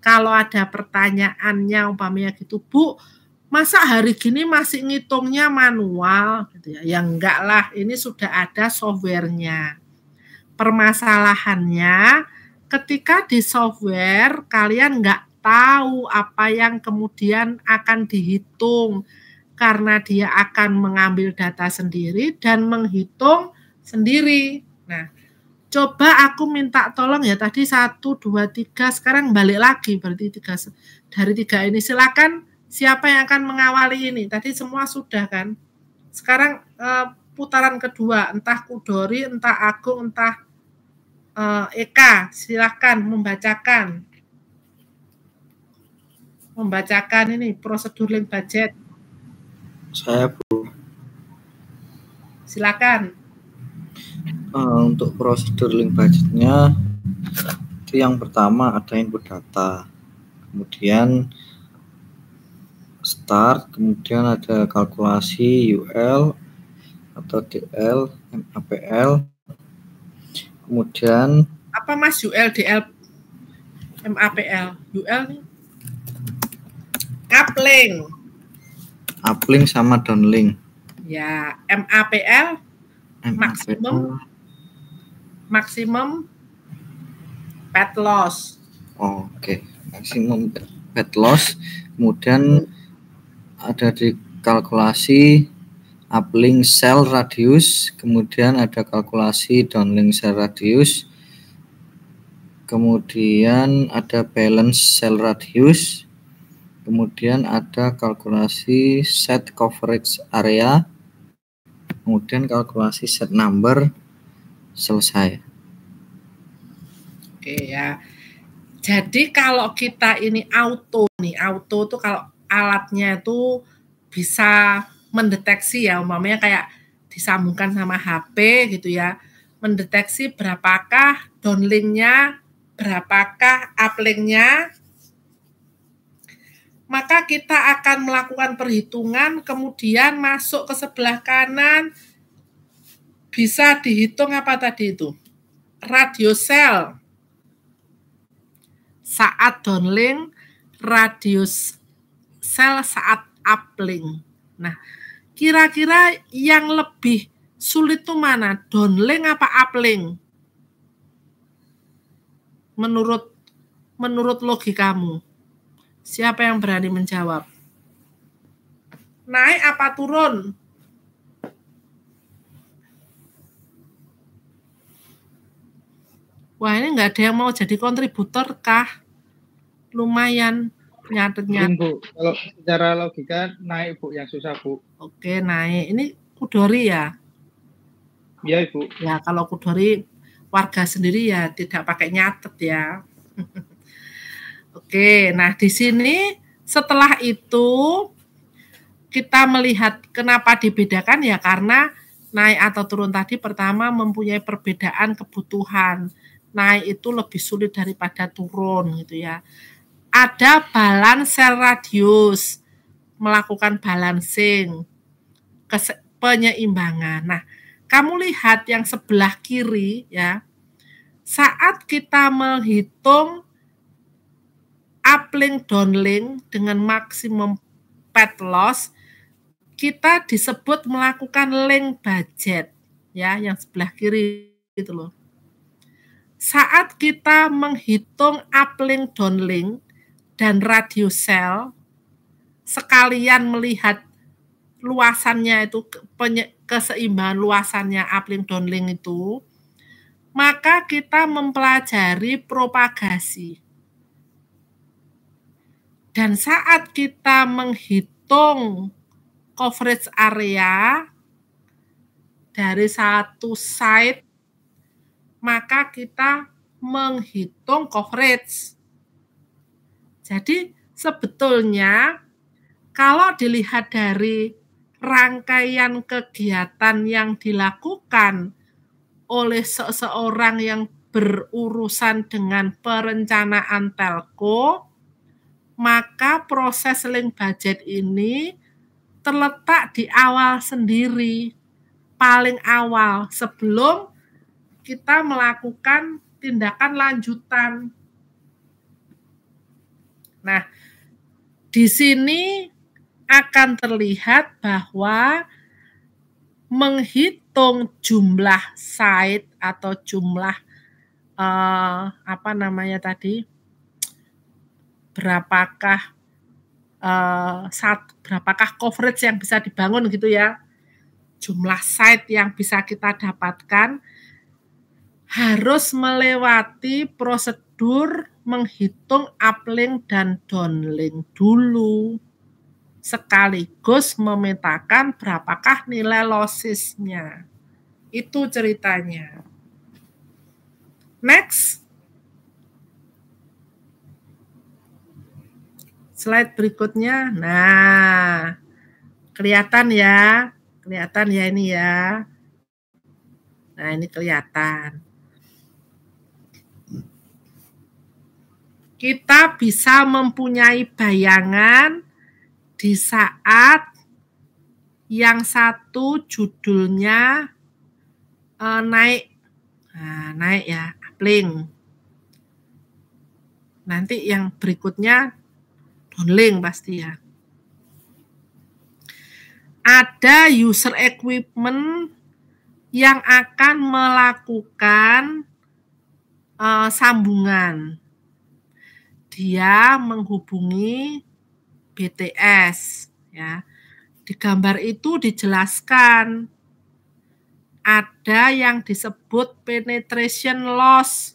Kalau ada pertanyaannya umpamanya gitu, Bu, masa hari gini masih ngitungnya manual gitu ya? Ya enggak lah, ini sudah ada softwarenya. Permasalahannya ketika di software kalian enggak tahu apa yang kemudian akan dihitung karena dia akan mengambil data sendiri dan menghitung sendiri. Nah, coba aku minta tolong ya, tadi 1, 2, 3, sekarang balik lagi, berarti 3, dari 3 ini silakan siapa yang akan mengawali ini, tadi semua sudah kan, sekarang putaran kedua, entah Kudori, entah Agung, entah Eka, silakan membacakan ini prosedur link budget. Saya, Bu. Silakan. Untuk prosedur link budgetnya itu yang pertama ada input data, kemudian start, kemudian ada kalkulasi UL atau DL, MAPL, kemudian apa Mas UL, DL, MAPL? UL nih uplink sama downlink ya. MAPL maksimum pet loss. Oke. Maksimum pet loss. Kemudian ada di kalkulasi uplink cell radius, kemudian ada kalkulasi downlink cell radius, kemudian ada balance cell radius, kemudian ada kalkulasi set coverage area, kemudian kalkulasi set number, selesai. Oke ya. Jadi kalau kita ini auto tuh kalau alatnya itu bisa mendeteksi ya, umpamanya kayak disambungkan sama HP gitu ya, mendeteksi berapakah downlinknya, berapakah uplinknya, maka kita akan melakukan perhitungan, kemudian masuk ke sebelah kanan, bisa dihitung apa tadi itu? Radius sel saat downlink, radius sel saat uplink. Nah, kira-kira yang lebih sulit tuh mana? Downlink apa uplink? Menurut logikamu. Siapa yang berani menjawab? Naik apa turun? Wah, ini nggak ada yang mau jadi kontributor kah? Lumayan nyatet-nyatet. Bu, kalau secara logika naik, Bu, yang susah, Bu. Oke, naik. Ini Kudori ya? Iya, Ibu. Ya, kalau Kudori warga sendiri ya tidak pakai nyatet ya. Oke, nah di sini setelah itu kita melihat kenapa dibedakan ya, karena naik atau turun tadi pertama mempunyai perbedaan kebutuhan. naik itu lebih sulit daripada turun gitu ya. Ada balance cell radius, melakukan balancing, penyeimbangan. Nah, kamu lihat yang sebelah kiri ya, saat kita menghitung uplink downlink dengan maksimum path loss, kita disebut melakukan link budget ya, yang sebelah kiri itu loh. Saat kita menghitung uplink downlink dan radius sel, sekalian melihat luasannya itu, keseimbangan luasannya uplink downlink itu, maka kita mempelajari propagasi. Dan saat kita menghitung coverage area dari satu site, maka kita menghitung coverage. Jadi sebetulnya kalau dilihat dari rangkaian kegiatan yang dilakukan oleh seseorang yang berurusan dengan perencanaan telco, maka proses link budget ini terletak di awal sendiri, paling awal sebelum kita melakukan tindakan lanjutan. Nah, di sini akan terlihat bahwa menghitung jumlah site atau jumlah berapakah coverage yang bisa dibangun gitu ya, jumlah site yang bisa kita dapatkan, harus melewati prosedur menghitung uplink dan downlink dulu, sekaligus memetakan berapakah nilai lossesnya. Itu ceritanya. Next. Slide berikutnya. Nah, kelihatan ya ini ya. Nah, ini kelihatan. Kita bisa mempunyai bayangan di saat yang satu judulnya naik. Nah, naik ya, uplink. Nanti yang berikutnya downlink pasti ya. Ada user equipment yang akan melakukan sambungan. Dia menghubungi BTS ya. Di gambar itu dijelaskan ada yang disebut penetration loss.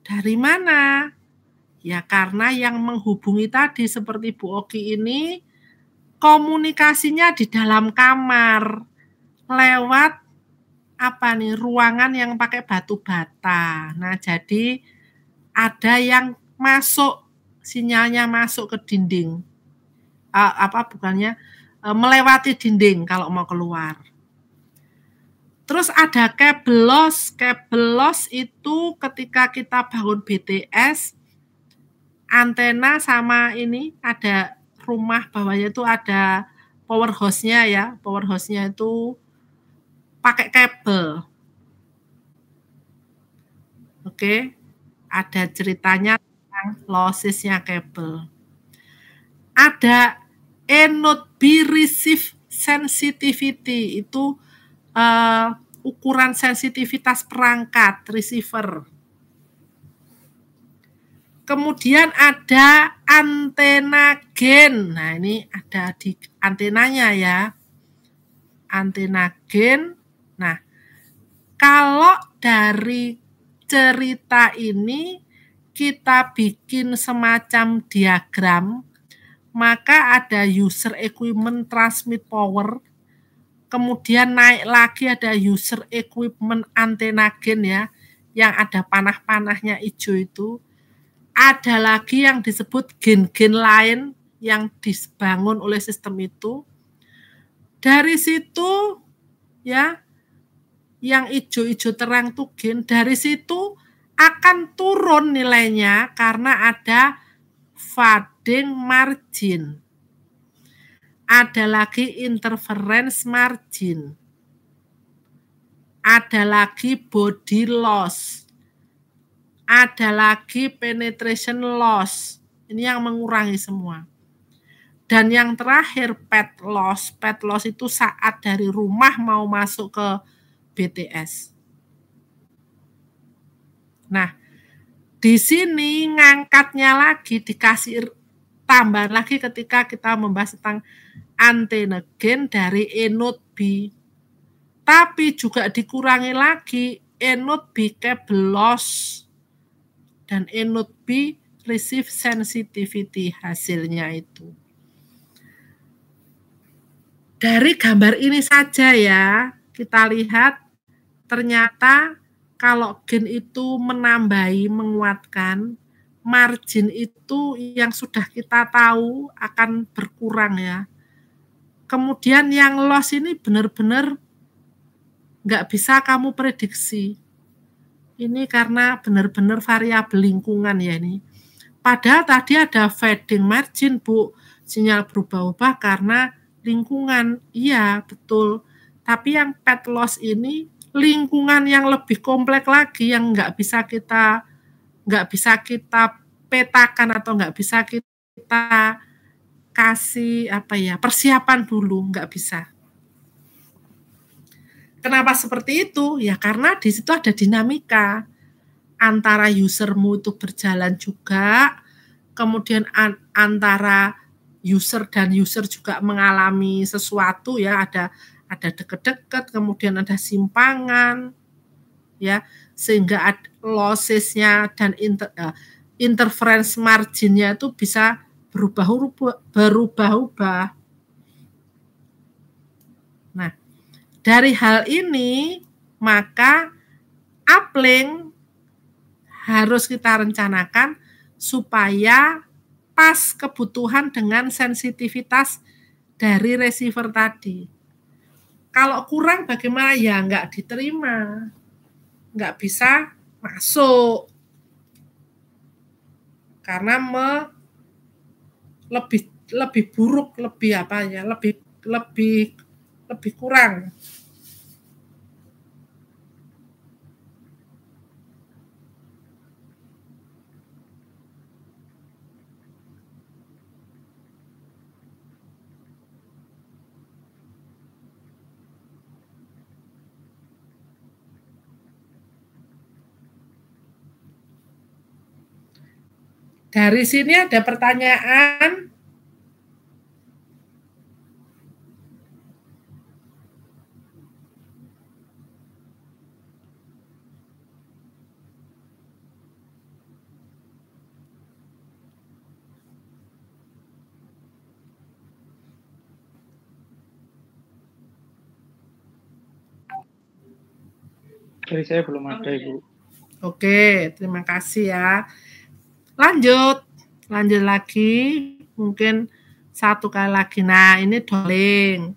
Dari mana? Ya karena yang menghubungi tadi seperti Bu Oki ini komunikasinya di dalam kamar lewat ruangan yang pakai batu bata. Nah, jadi ada yang masuk, sinyalnya masuk ke dinding. Melewati dinding kalau mau keluar. Terus ada kabel loss. Kabel loss itu ketika kita bangun BTS, antena sama ini ada rumah bawahnya itu ada power hose-nya ya. Power hose-nya itu pakai kabel. Oke. Ada ceritanya tentang losses-nya kabel. Ada anode B receive sensitivity, itu ukuran sensitivitas perangkat receiver. Kemudian ada antena gain. Nah, ini ada di antenanya ya. Antena gain. Nah, kalau dari cerita ini kita bikin semacam diagram, maka ada user equipment transmit power, kemudian naik lagi ada user equipment antena gain ya, yang ada panah-panahnya hijau itu. Ada lagi yang disebut gain-gain lain yang dibangun oleh sistem itu. Dari situ ya, yang hijau-hijau terang itu gain, dari situ akan turun nilainya karena ada fading margin. Ada lagi interference margin. Ada lagi body loss. Ada lagi penetration loss. Ini yang mengurangi semua. Dan yang terakhir pet loss. Pet loss itu saat dari rumah mau masuk ke BTS. Nah, di sini ngangkatnya lagi dikasih tambahan lagi ketika kita membahas tentang antena gain dari E node B. Tapi juga dikurangi lagi E node B cable loss dan E node B receive sensitivity hasilnya itu. Dari gambar ini saja ya, kita lihat ternyata kalau gain itu menambahi, menguatkan, margin itu yang sudah kita tahu akan berkurang ya. Kemudian yang loss ini benar-benar nggak bisa kamu prediksi. Ini karena benar-benar variabel lingkungan ya ini. Padahal tadi ada fading margin, Bu. Sinyal berubah-ubah karena lingkungan. Iya, betul. Tapi yang pet loss ini lingkungan yang lebih kompleks lagi yang nggak bisa kita petakan atau nggak bisa kita kasih persiapan dulu, nggak bisa. Kenapa seperti itu? Ya karena di situ ada dinamika antara usermu itu berjalan juga, kemudian antara user dan user juga mengalami sesuatu ya, ada deket-deket, kemudian ada simpangan, ya sehingga lossesnya dan interference marginnya itu bisa berubah-ubah. Nah, dari hal ini maka uplink harus kita rencanakan supaya pas kebutuhan dengan sensitivitas dari receiver tadi. Kalau kurang bagaimana ya nggak diterima, nggak bisa masuk karena lebih buruk, lebih kurang. Dari sini ada pertanyaan. Dari saya belum ada, Ibu. Oke, terima kasih ya. Lanjut lagi, mungkin satu kali lagi. Nah, ini downlink.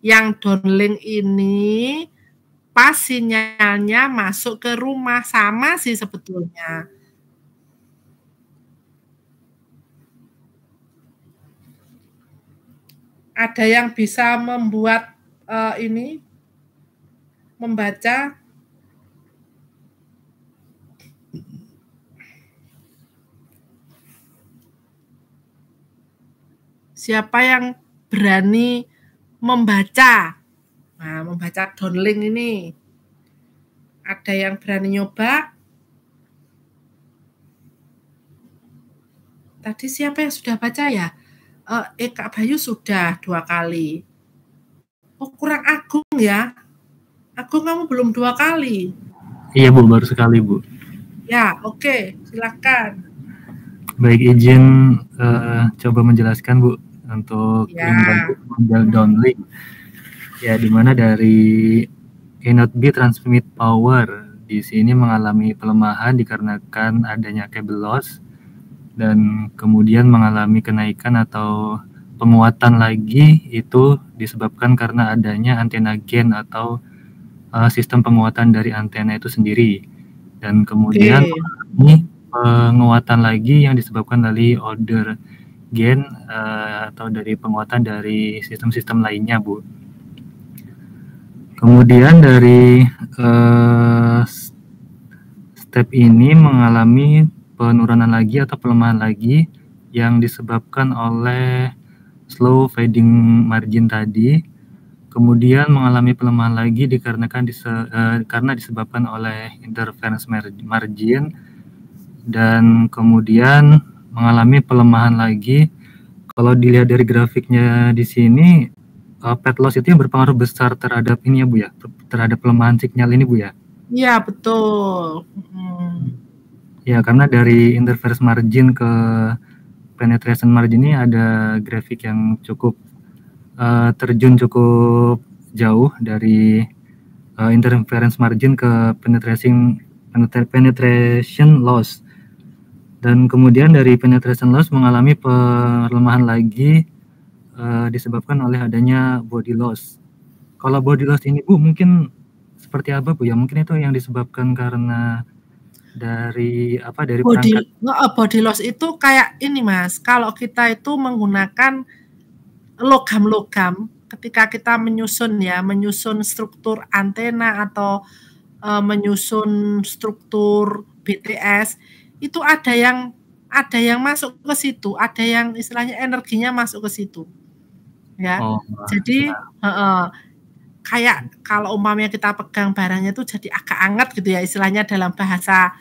Yang downlink ini pas sinyalnya masuk ke rumah, sama sih sebetulnya. Ada yang bisa membuat membaca. Siapa yang berani membaca? Nah, membaca downlink ini. Ada yang berani nyoba? Tadi siapa yang sudah baca ya? Kak Bayu sudah 2 kali. Oh, kurang Agung ya? Agung, kamu belum 2 kali. Iya, Bu, baru sekali, Bu. Ya, oke, silakan. Baik, izin coba menjelaskan, Bu, untuk model downlink. Ya, di mana dari E node B transmit power di sini mengalami pelemahan dikarenakan adanya cable loss dan kemudian mengalami kenaikan atau penguatan lagi itu disebabkan karena adanya antena gain atau sistem penguatan dari antena itu sendiri. dan kemudian ini penguatan lagi yang disebabkan dari order gain atau dari penguatan dari sistem-sistem lainnya, Bu. Kemudian dari step ini mengalami penurunan lagi atau pelemahan lagi yang disebabkan oleh slow fading margin tadi. Kemudian mengalami pelemahan lagi dikarenakan karena disebabkan oleh interference margin, dan kemudian mengalami pelemahan lagi. Kalau dilihat dari grafiknya di sini, pet loss itu yang berpengaruh besar terhadap ini ya, Bu ya, terhadap pelemahan sinyal ini, Bu ya. Iya, betul. Ya, karena dari interference margin ke penetration margin ini ada grafik yang cukup terjun cukup jauh dari interference margin ke penetration loss, dan kemudian dari penetration loss mengalami pelemahan lagi disebabkan oleh adanya body loss. Kalau body loss ini, Bu, mungkin seperti apa, Bu ya? Mungkin itu yang disebabkan karena dari perangkat body loss itu kayak ini, Mas. Kalau kita itu menggunakan logam-logam ketika kita menyusun struktur antena atau menyusun struktur BTS, itu ada yang masuk ke situ, ada yang istilahnya energinya masuk ke situ, ya. Jadi kayak kalau umpamanya kita pegang barangnya itu jadi agak anget gitu ya, istilahnya dalam bahasa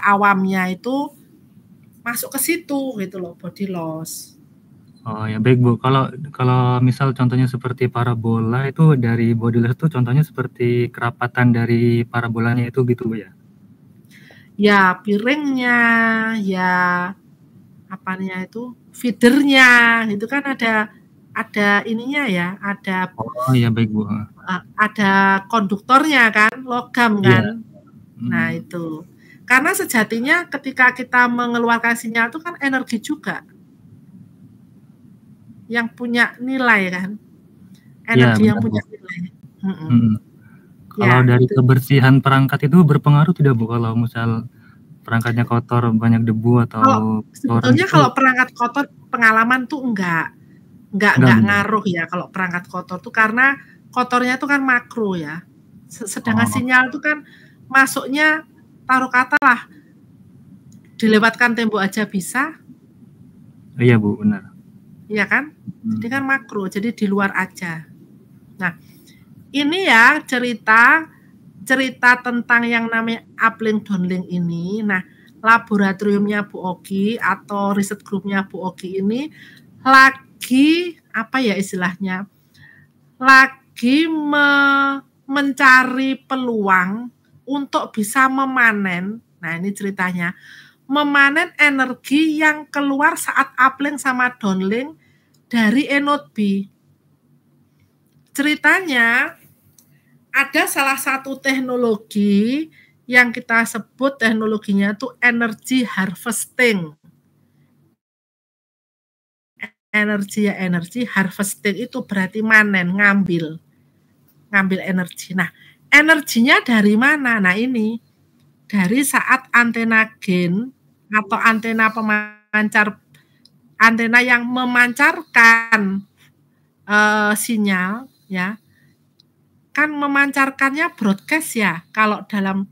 awamnya itu masuk ke situ gitu loh, body loss. Oh ya, baik, Bu. Kalau misal contohnya seperti parabola, itu dari body loss itu contohnya seperti kerapatan dari parabolanya itu gitu, Bu ya? Ya piringnya, ya apanya itu, feedernya, itu kan ada ininya ya, ada. Oh ya, baik, Bu. Ada konduktornya kan, logam kan. Nah itu, karena sejatinya ketika kita mengeluarkan sinyal itu kan energi juga yang punya nilai kan, energi yang punya nilai. Kalau dari kebersihan perangkat itu berpengaruh tidak, Bu, kalau misal perangkatnya kotor, banyak debu atau sebetulnya kalau perangkat kotor, pengalaman tuh enggak ngaruh ya kalau perangkat kotor tuh, karena kotornya tuh kan makro ya, sedangkan sinyal tuh kan masuknya taruh kata lah dilewatkan tembok aja bisa. Iya, Bu, benar. Iya kan? Jadi kan makro, jadi di luar aja. Nah, ini ya cerita tentang yang namanya uplink downlink ini. Nah, laboratoriumnya Bu Ogi atau riset grupnya Bu Ogi ini lagi apa ya istilahnya? Lagi mencari peluang untuk bisa memanen. Nah, ini ceritanya. Memanen energi yang keluar saat uplink sama downlink dari anode B. Ceritanya ada salah satu teknologi yang kita sebut teknologinya itu energy harvesting. Energi harvesting itu berarti manen, ngambil energi. Nah, energinya dari mana? Nah, ini dari saat antena gain atau antena pemancar, antena yang memancarkan sinyal ya, kan memancarkannya broadcast ya. Kalau dalam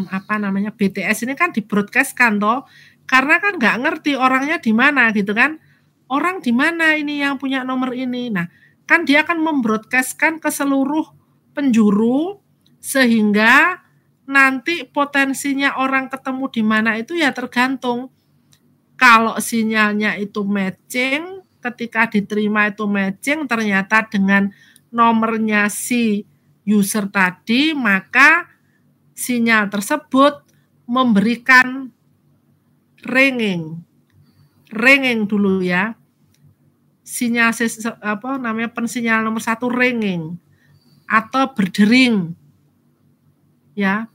apa namanya BTS ini kan di broadcast kan toh, karena kan nggak ngerti orangnya di mana gitu kan, orang di mana ini yang punya nomor ini. Nah, kan dia akan membroadcastkan ke seluruh penjuru sehingga nanti potensinya orang ketemu di mana itu ya tergantung. Kalau sinyalnya itu matching, ketika diterima itu matching ternyata dengan nomornya si user tadi, maka sinyal tersebut memberikan ringing dulu ya. Sinyal apa namanya pensinyal nomor 1 ringing atau berdering ya,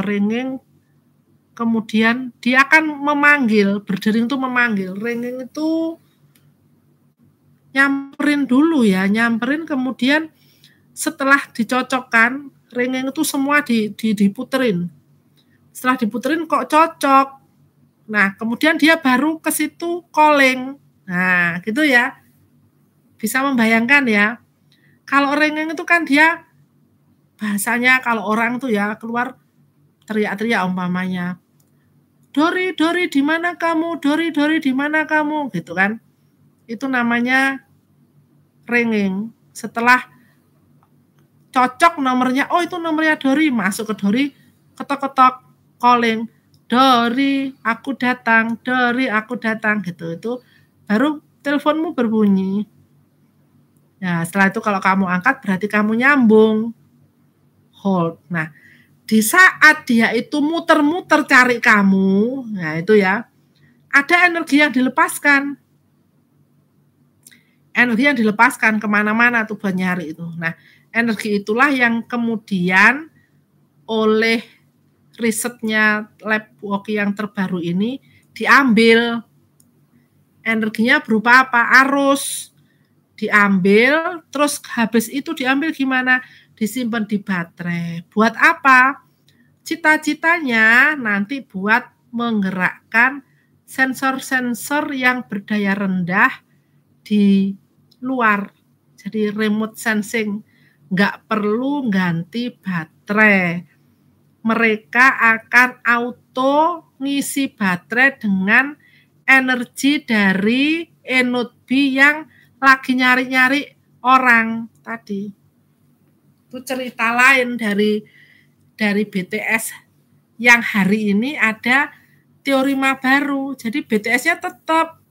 ringing, kemudian dia akan memanggil, berdering itu memanggil, ringing itu nyamperin dulu ya, kemudian setelah dicocokkan ringing itu semua diputerin. Setelah diputerin kok cocok. Nah, kemudian dia baru ke situ calling. Nah, gitu ya. Bisa membayangkan ya. Kalau ringing itu kan dia bahasanya kalau orang tuh ya keluar teriak-teriak umpamanya. Dori, Dori di mana kamu? Dori, Dori di mana kamu? Gitu kan. Itu namanya ringing. Setelah cocok nomornya, oh itu nomornya Dori, masuk ke Dori, ketok-ketok calling. Dori, aku datang. Dori, aku datang gitu. Itu baru teleponmu berbunyi. Nah, setelah itu kalau kamu angkat berarti kamu nyambung. Hold. Nah, di saat dia itu muter-muter cari kamu, nah itu ya, ada energi yang dilepaskan. Energi yang dilepaskan kemana-mana tuh buat nyari itu. Nah, energi itulah yang kemudian oleh risetnya LabWalkie yang terbaru ini diambil. Energinya berupa apa? Arus. Diambil, terus habis itu diambil gimana? Disimpan di baterai. Buat apa? Cita-citanya nanti buat menggerakkan sensor-sensor yang berdaya rendah di luar. Jadi remote sensing, nggak perlu ganti baterai. Mereka akan auto ngisi baterai dengan energi dari anode B yang lagi nyari-nyari orang tadi. Itu cerita lain dari BTS yang hari ini ada teorema baru. Jadi BTS-nya tetap.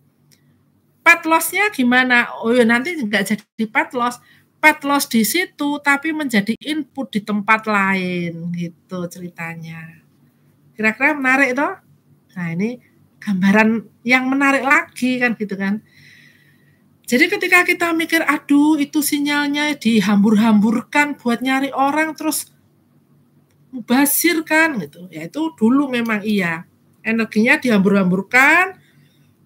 Pet loss-nya gimana? Oh ya nanti nggak jadi pet loss. Pet loss di situ tapi menjadi input di tempat lain gitu ceritanya. Kira-kira menarik toh? Nah ini gambaran yang menarik lagi kan gitu kan. Jadi ketika kita mikir aduh itu sinyalnya dihambur-hamburkan buat nyari orang terus mubazir kan gitu. Ya itu dulu memang iya. Energinya dihambur-hamburkan,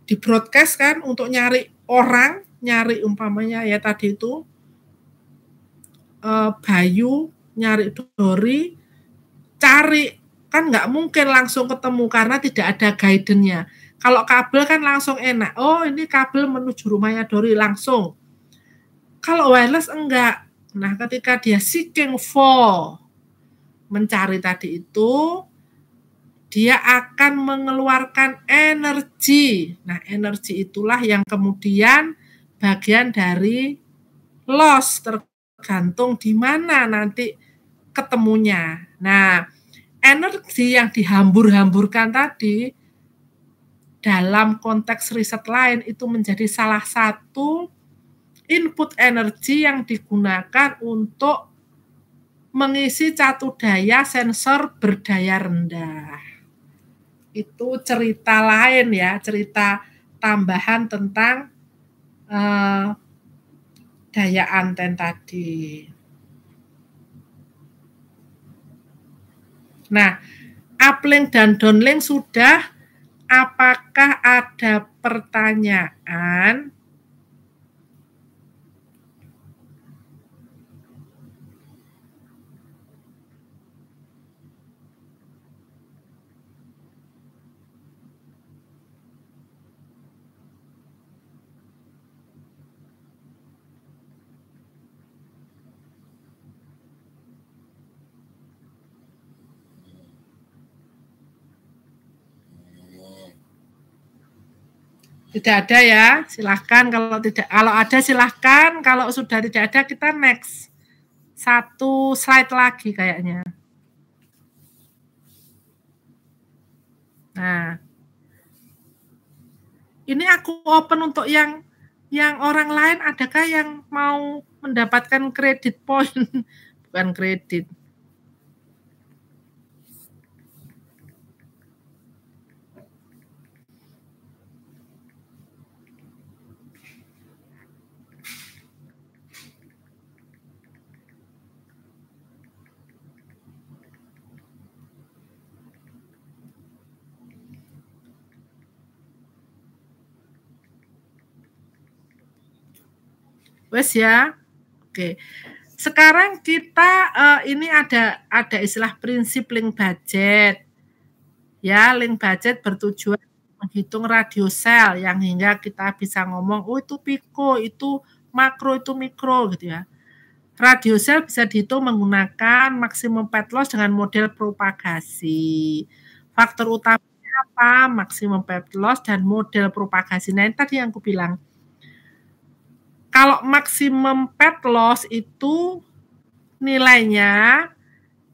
di-broadcast kan untuk nyari orang, nyari umpamanya ya tadi itu Bayu, nyari Dori, cari kan nggak mungkin langsung ketemu karena tidak ada guidance-nya. Kalau kabel kan langsung enak. Oh ini kabel menuju rumahnya Dori langsung. Kalau wireless enggak. Nah ketika dia seeking for mencari tadi itu, dia akan mengeluarkan energi. Nah, energi itulah yang kemudian bagian dari loss, tergantung di mana nanti ketemunya. Nah, energi yang dihambur-hamburkan tadi dalam konteks riset lain itu menjadi salah satu input energi yang digunakan untuk mengisi catu daya sensor berdaya rendah. Itu cerita lain ya, cerita tambahan tentang daya anten tadi. Nah, uplink dan downlink sudah. Apakah ada pertanyaan? Tidak ada ya, silahkan. Kalau ada silahkan. Kalau sudah tidak ada kita next. Satu slide lagi kayaknya. Nah, ini aku open untuk yang orang lain. Adakah yang mau mendapatkan kredit point? Bukan kredit. Wes ya. Oke. Sekarang kita ini ada istilah prinsip link budget. Ya, link budget bertujuan menghitung radio sel yang hingga kita bisa ngomong, oh itu piko, itu makro, itu mikro gitu ya. Radio sel bisa dihitung menggunakan maksimum pet loss dengan model propagasi. Faktor utamanya apa? Maksimum pet loss dan model propagasi. Nah, ini tadi yang aku bilang. Kalau maksimum pet loss itu nilainya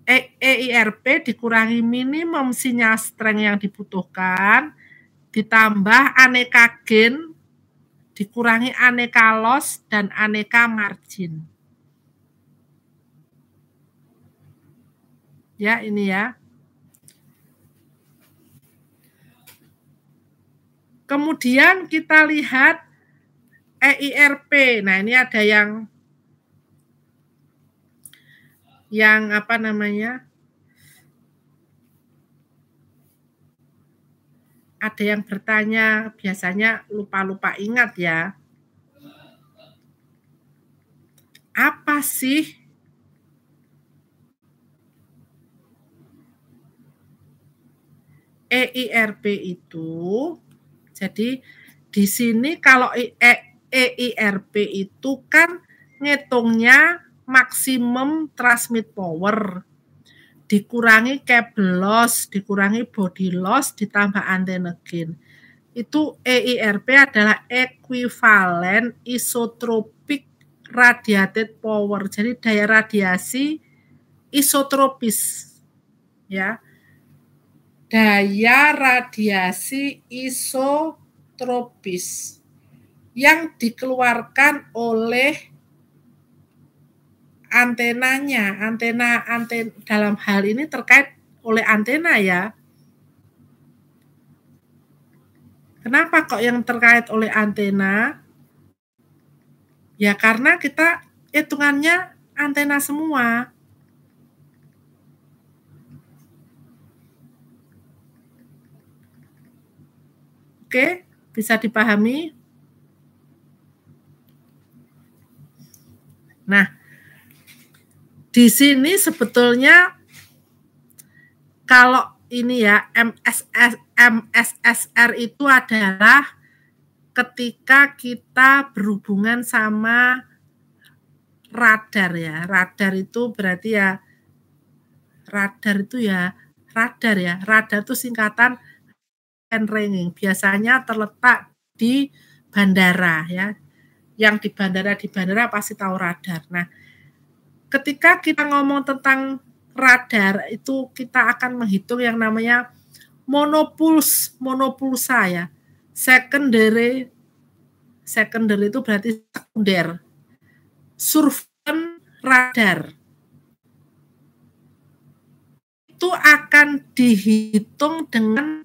EIRP dikurangi minimum sinyal strength yang dibutuhkan, ditambah aneka gain, dikurangi aneka loss, dan aneka margin. Ya, ini ya. Kemudian kita lihat EIRP. Nah, ini ada yang apa namanya? Ada yang bertanya, biasanya lupa-lupa ingat ya. Apa sih EIRP itu? Jadi di sini kalau EIRP itu kan ngitungnya maksimum transmit power, dikurangi cable loss, dikurangi body loss, ditambah antena gain. Itu EIRP adalah equivalent isotropic radiated power. Jadi daya radiasi isotropis ya. Daya radiasi isotropis yang dikeluarkan oleh antenanya. Antena dalam hal ini terkait oleh antena ya. Kenapa kok yang terkait oleh antena? Ya karena kita hitungannya antena semua. Oke, bisa dipahami? Nah, di sini sebetulnya kalau ini ya MSSR itu adalah ketika kita berhubungan sama radar ya. Radar itu berarti ya radar itu singkatan ringing, biasanya terletak di bandara ya. Yang di bandara pasti tahu radar. Nah, ketika kita ngomong tentang radar itu kita akan menghitung yang namanya monopulsa ya. Secondary itu berarti sekunder. Surveillance radar itu akan dihitung dengan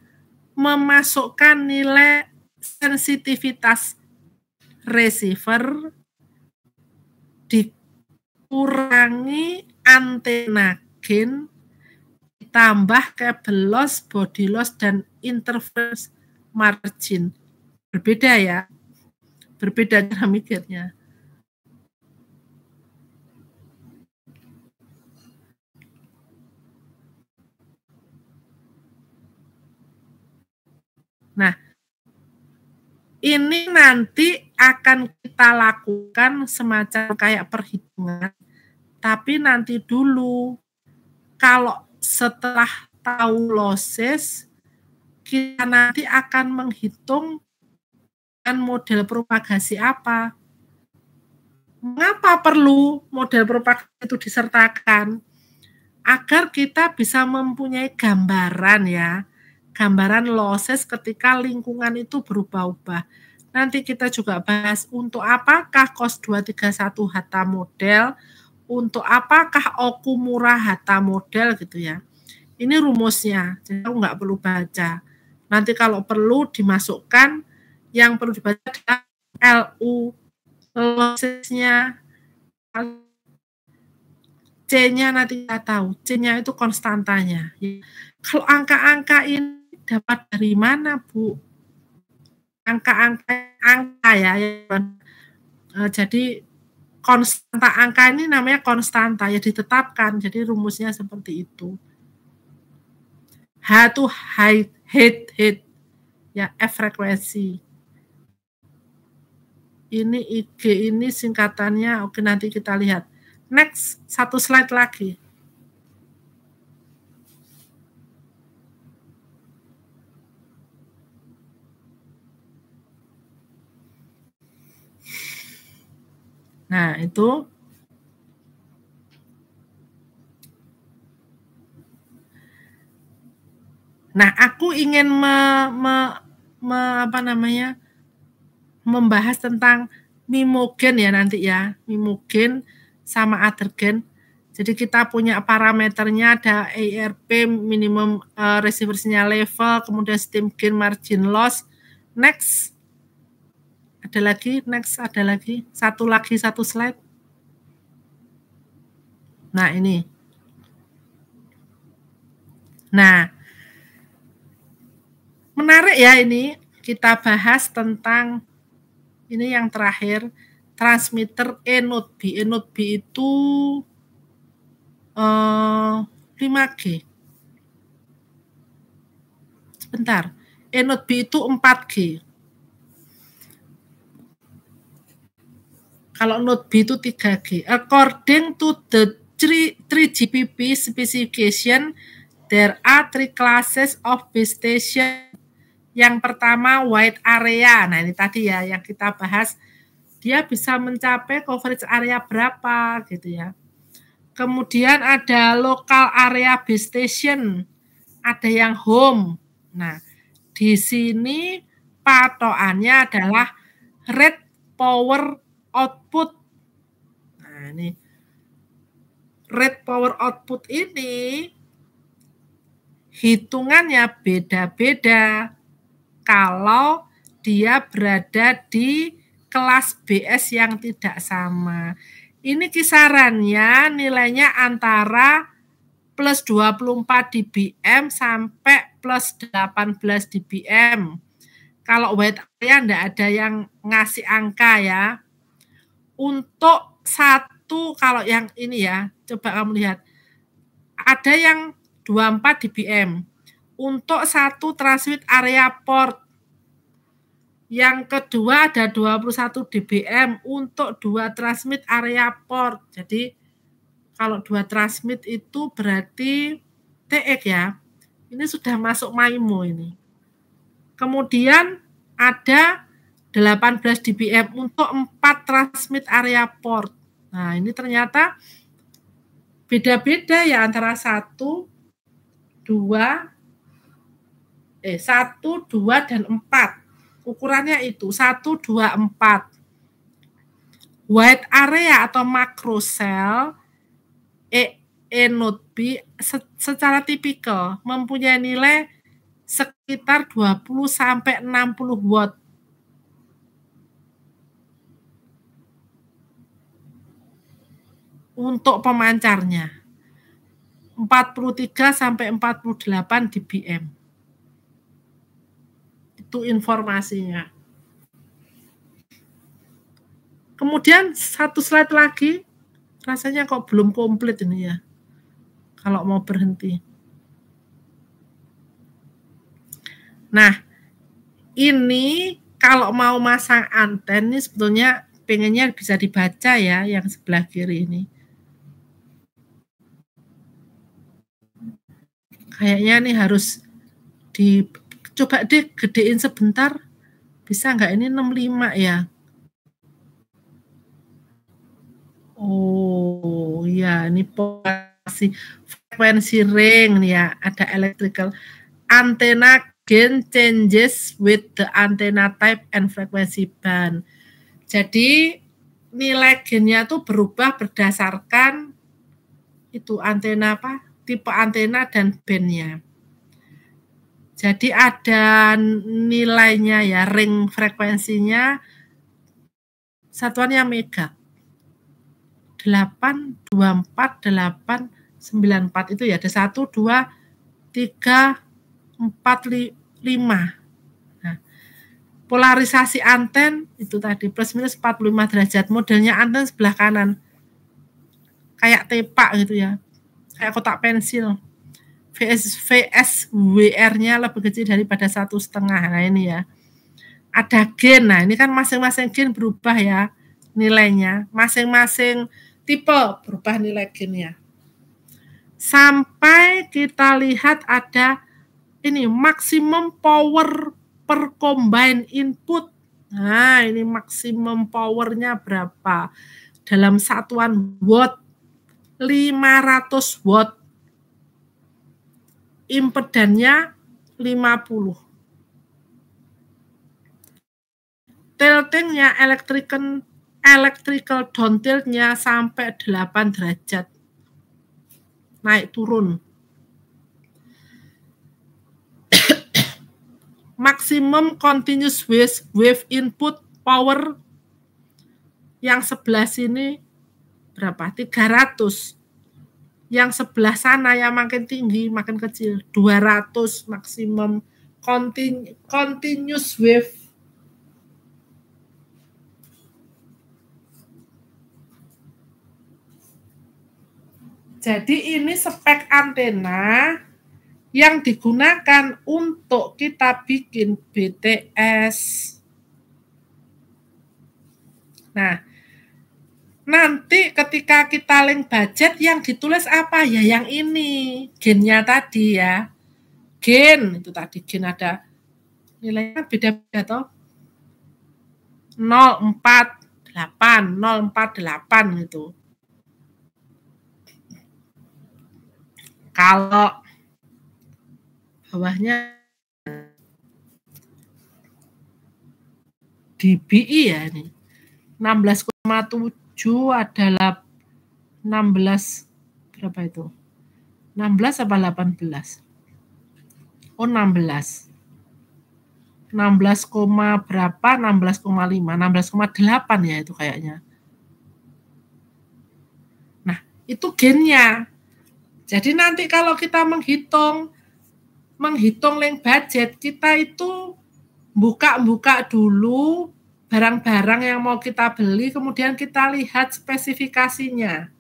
memasukkan nilai sensitivitas receiver dikurangi antena gain ditambah cable loss, body loss, dan interference margin. Berbeda ya, berbeda cara mikirnya. Nah, ini nanti akan kita lakukan semacam kayak perhitungan, tapi nanti dulu kalau setelah tahu losses, kita nanti akan menghitung model propagasi apa. Mengapa perlu model propagasi itu disertakan? Agar kita bisa mempunyai gambaran ya, gambaran losses ketika lingkungan itu berubah-ubah. Nanti kita juga bahas untuk apakah COS 231 HATA model, untuk apakah Okumura HATA model gitu ya. Ini rumusnya, jadi aku nggak perlu baca. Nanti kalau perlu dimasukkan, yang perlu dibaca adalah LU lossesnya, C-nya nanti kita tahu, C-nya itu konstantanya. Kalau angka-angka ini dapat dari mana, Bu? Angka ya. Jadi konstanta angka ini namanya konstanta, ya ditetapkan. Jadi rumusnya seperti itu. H itu height, ya F frekuensi. Ini IG ini singkatannya, oke nanti kita lihat. Next, satu slide lagi. Nah, itu aku ingin membahas tentang mimogen ya nanti ya, mimogen sama other-gen. Jadi kita punya parameternya, ada ERP minimum receiver signal level, kemudian steam gain, margin loss. Next. Ada lagi, satu slide. Nah, ini. Nah, menarik ya ini, kita bahas tentang, ini yang terakhir, transmitter E-node B. E-node B itu 5G. Sebentar, E-node B itu 4G. Kalau node B itu 3G. According to the 3GPP specification, there are 3 classes of base station. Yang pertama wide area. Nah, ini tadi ya yang kita bahas. Dia bisa mencapai coverage area berapa gitu ya. Kemudian ada local area base station. Ada yang home. Nah, di sini patokannya adalah rate power output. Nah, ini rate power output ini hitungannya beda-beda kalau dia berada di kelas BS yang tidak sama. Ini kisarannya nilainya antara plus 24 dBm sampai plus 18 dBm. Kalau wide area enggak ada yang ngasih angka ya. Untuk satu, kalau yang ini ya, coba kamu lihat. Ada yang 24 dBm. Untuk satu transmit area port. Yang kedua ada 21 dBm untuk 2 transmit area port. Jadi kalau 2 transmit itu berarti TX ya. Ini sudah masuk MIMO ini. Kemudian ada 18 dBm untuk 4 transmit area port. Nah, ini ternyata beda-beda ya antara 1, 2, dan 4. Ukurannya itu 1, 2, 4. Wide area atau macro cell E-node B secara tipikal mempunyai nilai sekitar 20 sampai 60 watt. Untuk pemancarnya 43 sampai 48 dBm. Itu informasinya. Kemudian satu slide lagi, rasanya kok belum komplit ini ya. Kalau mau berhenti. Nah, ini kalau mau masang anten ini sebetulnya pengennya bisa dibaca ya yang sebelah kiri ini. Kayaknya nih harus coba deh gedein sebentar. Bisa nggak ini 65 ya? Oh ya, ini frekuensi ring ya, ada electrical. Antenna gain changes with the antenna type and frequency band. Jadi nilai gainnya tuh berubah berdasarkan itu antena apa? Tipe antena dan bandnya. Jadi ada nilainya ya, ring frekuensinya satuannya mega. 8, 24, 8, 94 itu ya ada 1, 2, 3, 4, 5. Nah, Polarisasi anten itu tadi plus minus 45 derajat. Modelnya anten sebelah kanan. Kayak tepak gitu ya. Kayak kotak pensil. VSWR-nya lebih kecil daripada 1,5. Nah ini ya. Ada gen. Nah ini kan masing-masing gen berubah ya nilainya. Masing-masing tipe berubah nilai gennya. Sampai kita lihat ada ini maksimum power per combine input. Nah, ini maksimum powernya berapa? Dalam satuan watt, 500 watt. Impedannya 50. Tiltingnya electrical down tilt-nya sampai 8 derajat. Naik turun. Maksimum continuous wave input power yang sebelah sini berapa? 300. Yang sebelah sana yang makin tinggi makin kecil, 200 maksimum continuous wave. Jadi ini spek antena yang digunakan untuk kita bikin BTS. Nah, nanti ketika kita link budget yang ditulis apa ya? Yang ini, gennya tadi ya. Gen, itu tadi gen ada nilainya beda-beda toh. 048 gitu. Kalau bawahnya DBI ya ini 16,7 adalah 16 berapa itu? 16 apa 18? Oh 16. 16, berapa? 16,5, 16,8 ya itu kayaknya. Nah, itu gennya. Jadi nanti kalau kita menghitung link budget, kita itu buka dulu barang-barang yang mau kita beli, kemudian kita lihat spesifikasinya.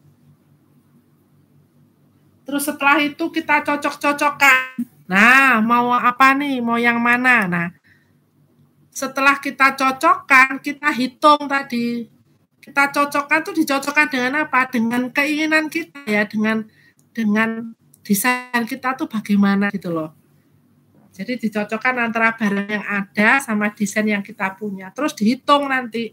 Terus setelah itu kita cocok-cocokkan. Nah, mau apa nih? Mau yang mana? Nah, setelah kita cocokkan, kita hitung tadi. Kita cocokkan tuh dicocokkan dengan apa? Dengan keinginan kita ya, dengan desain kita tuh bagaimana gitu loh. Jadi dicocokkan antara barang yang ada sama desain yang kita punya. Terus dihitung nanti.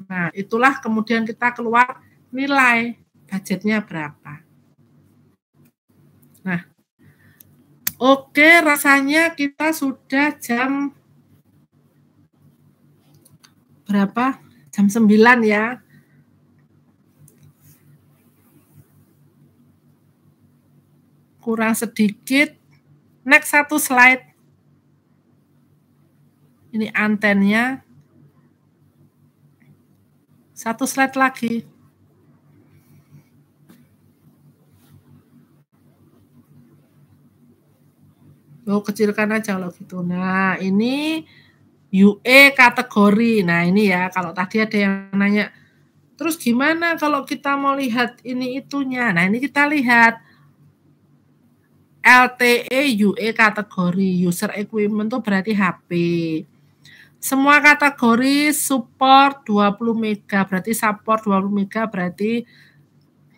Nah, itulah kemudian kita keluar nilai budgetnya berapa. Nah, oke, rasanya kita sudah jam berapa? Jam 9 ya. Kurang sedikit. Next satu slide. Ini antennya. Satu slide lagi. Oh, kecilkan aja kalau gitu. Nah, ini UE kategori. Nah, ini ya, kalau tadi ada yang nanya, terus gimana kalau kita mau lihat ini itunya? Nah, ini kita lihat LTE UE kategori, user equipment itu berarti HP. Semua kategori support 20 mega, berarti support 20 mega berarti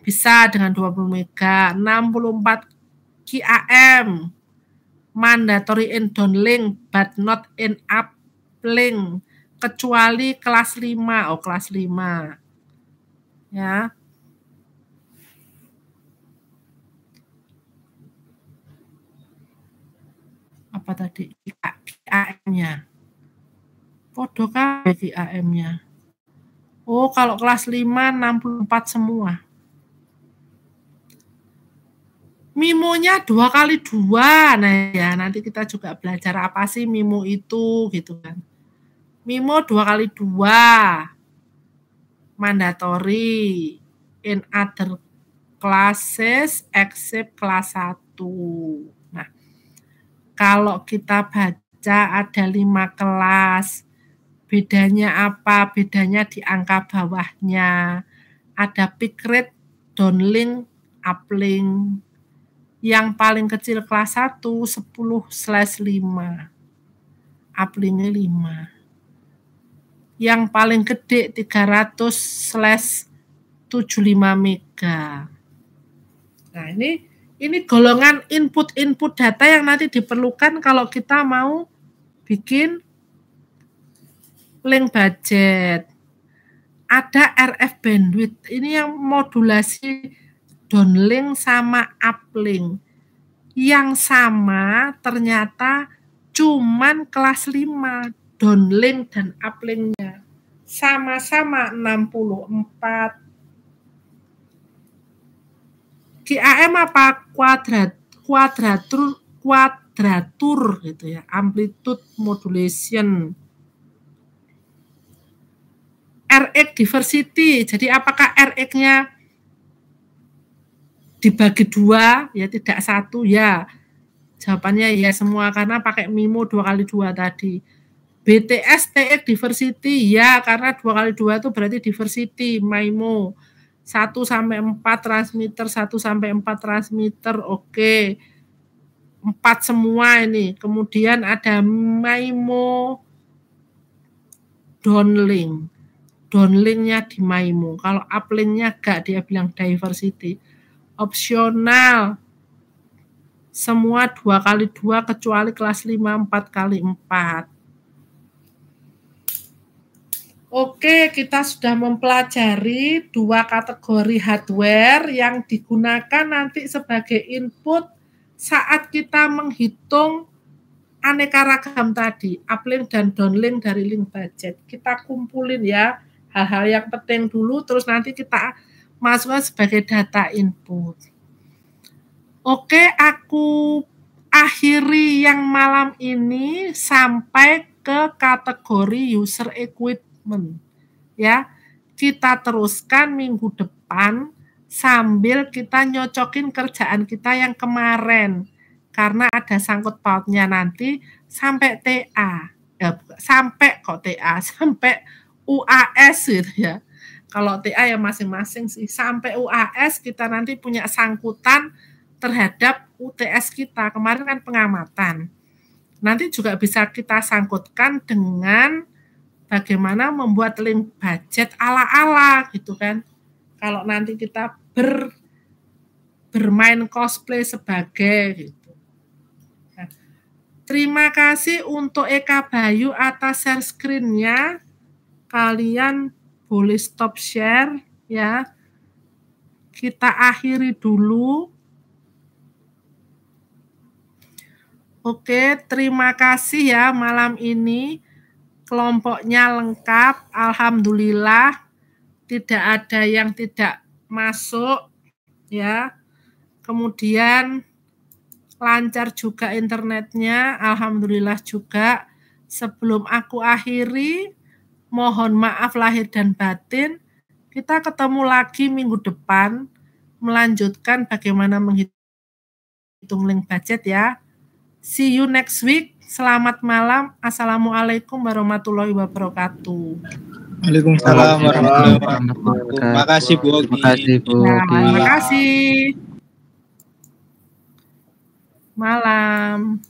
bisa dengan 20 mega. 64 QAM, mandatory in downlink but not in uplink, kecuali kelas 5. Oh, kelas 5. Ya. Apa tadi? QAM-nya. Podo kan QAM-nya. Oh, kalau kelas 5 64 semua. MIMO-nya 2x2. Nah ya, nanti kita juga belajar apa sih MIMO itu gitu kan. MIMO 2x2. Mandatory in other classes except kelas 1. Nah, kalau kita baca baca ada 5 kelas. Bedanya apa? Bedanya di angka bawahnya. Ada peak rate, downlink, uplink. Yang paling kecil kelas 1 10/5. Uplinknya 5. Yang paling gede 300/75 mega. Nah, ini golongan input data yang nanti diperlukan kalau kita mau bikin link budget. Ada RF bandwidth. Ini yang modulasi downlink sama uplink. Yang sama ternyata cuman kelas 5. Downlink dan uplinknya sama-sama 64. QAM apa? Kuadratur gitu ya, amplitude modulation. RX diversity, jadi apakah RX-nya dibagi 2 ya, tidak 1 ya? Jawabannya ya semua karena pakai MIMO 2x2 tadi. BTS TX diversity ya, karena 2x2 itu berarti diversity MIMO. 1-4 transmitter, 1-4 transmitter, oke. 4 semua ini. Kemudian ada MIMO downlink. Downlinknya di MIMO. Kalau uplinknya enggak, dia bilang diversity. Opsional. Semua 2x2 kecuali kelas 5 4x4. Oke, kita sudah mempelajari 2 kategori hardware yang digunakan nanti sebagai input saat kita menghitung aneka ragam tadi, uplink dan downlink dari link budget. Kita kumpulin ya hal-hal yang penting dulu, terus nanti kita masukkan sebagai data input. Oke, aku akhiri yang malam ini sampai ke kategori user equipment. Ya, kita teruskan minggu depan sambil kita nyocokin kerjaan kita yang kemarin karena ada sangkut pautnya nanti sampai TA sampai UAS gitu ya. Kalau TA ya masing-masing sih, sampai UAS kita nanti punya sangkutan terhadap UTS kita. Kemarin kan pengamatan, nanti juga bisa kita sangkutkan dengan bagaimana membuat link budget ala-ala gitu kan. Kalau nanti kita bermain cosplay sebagai gitu. Nah, terima kasih untuk Eka Bayu atas share screen-nya. Kalian boleh stop share ya. Kita akhiri dulu. Oke, terima kasih ya malam ini. Kelompoknya lengkap, alhamdulillah, tidak ada yang tidak masuk ya. Kemudian lancar juga internetnya, alhamdulillah juga. Sebelum aku akhiri, mohon maaf lahir dan batin. Kita ketemu lagi minggu depan melanjutkan bagaimana menghitung link budget ya. See you next week. Selamat malam. Assalamualaikum warahmatullahi wabarakatuh. Waalaikumsalam warahmatullahi wabarakatuh. Terima kasih Bu Ogi. Terima kasih Bu Ogi. Terima kasih. Malam.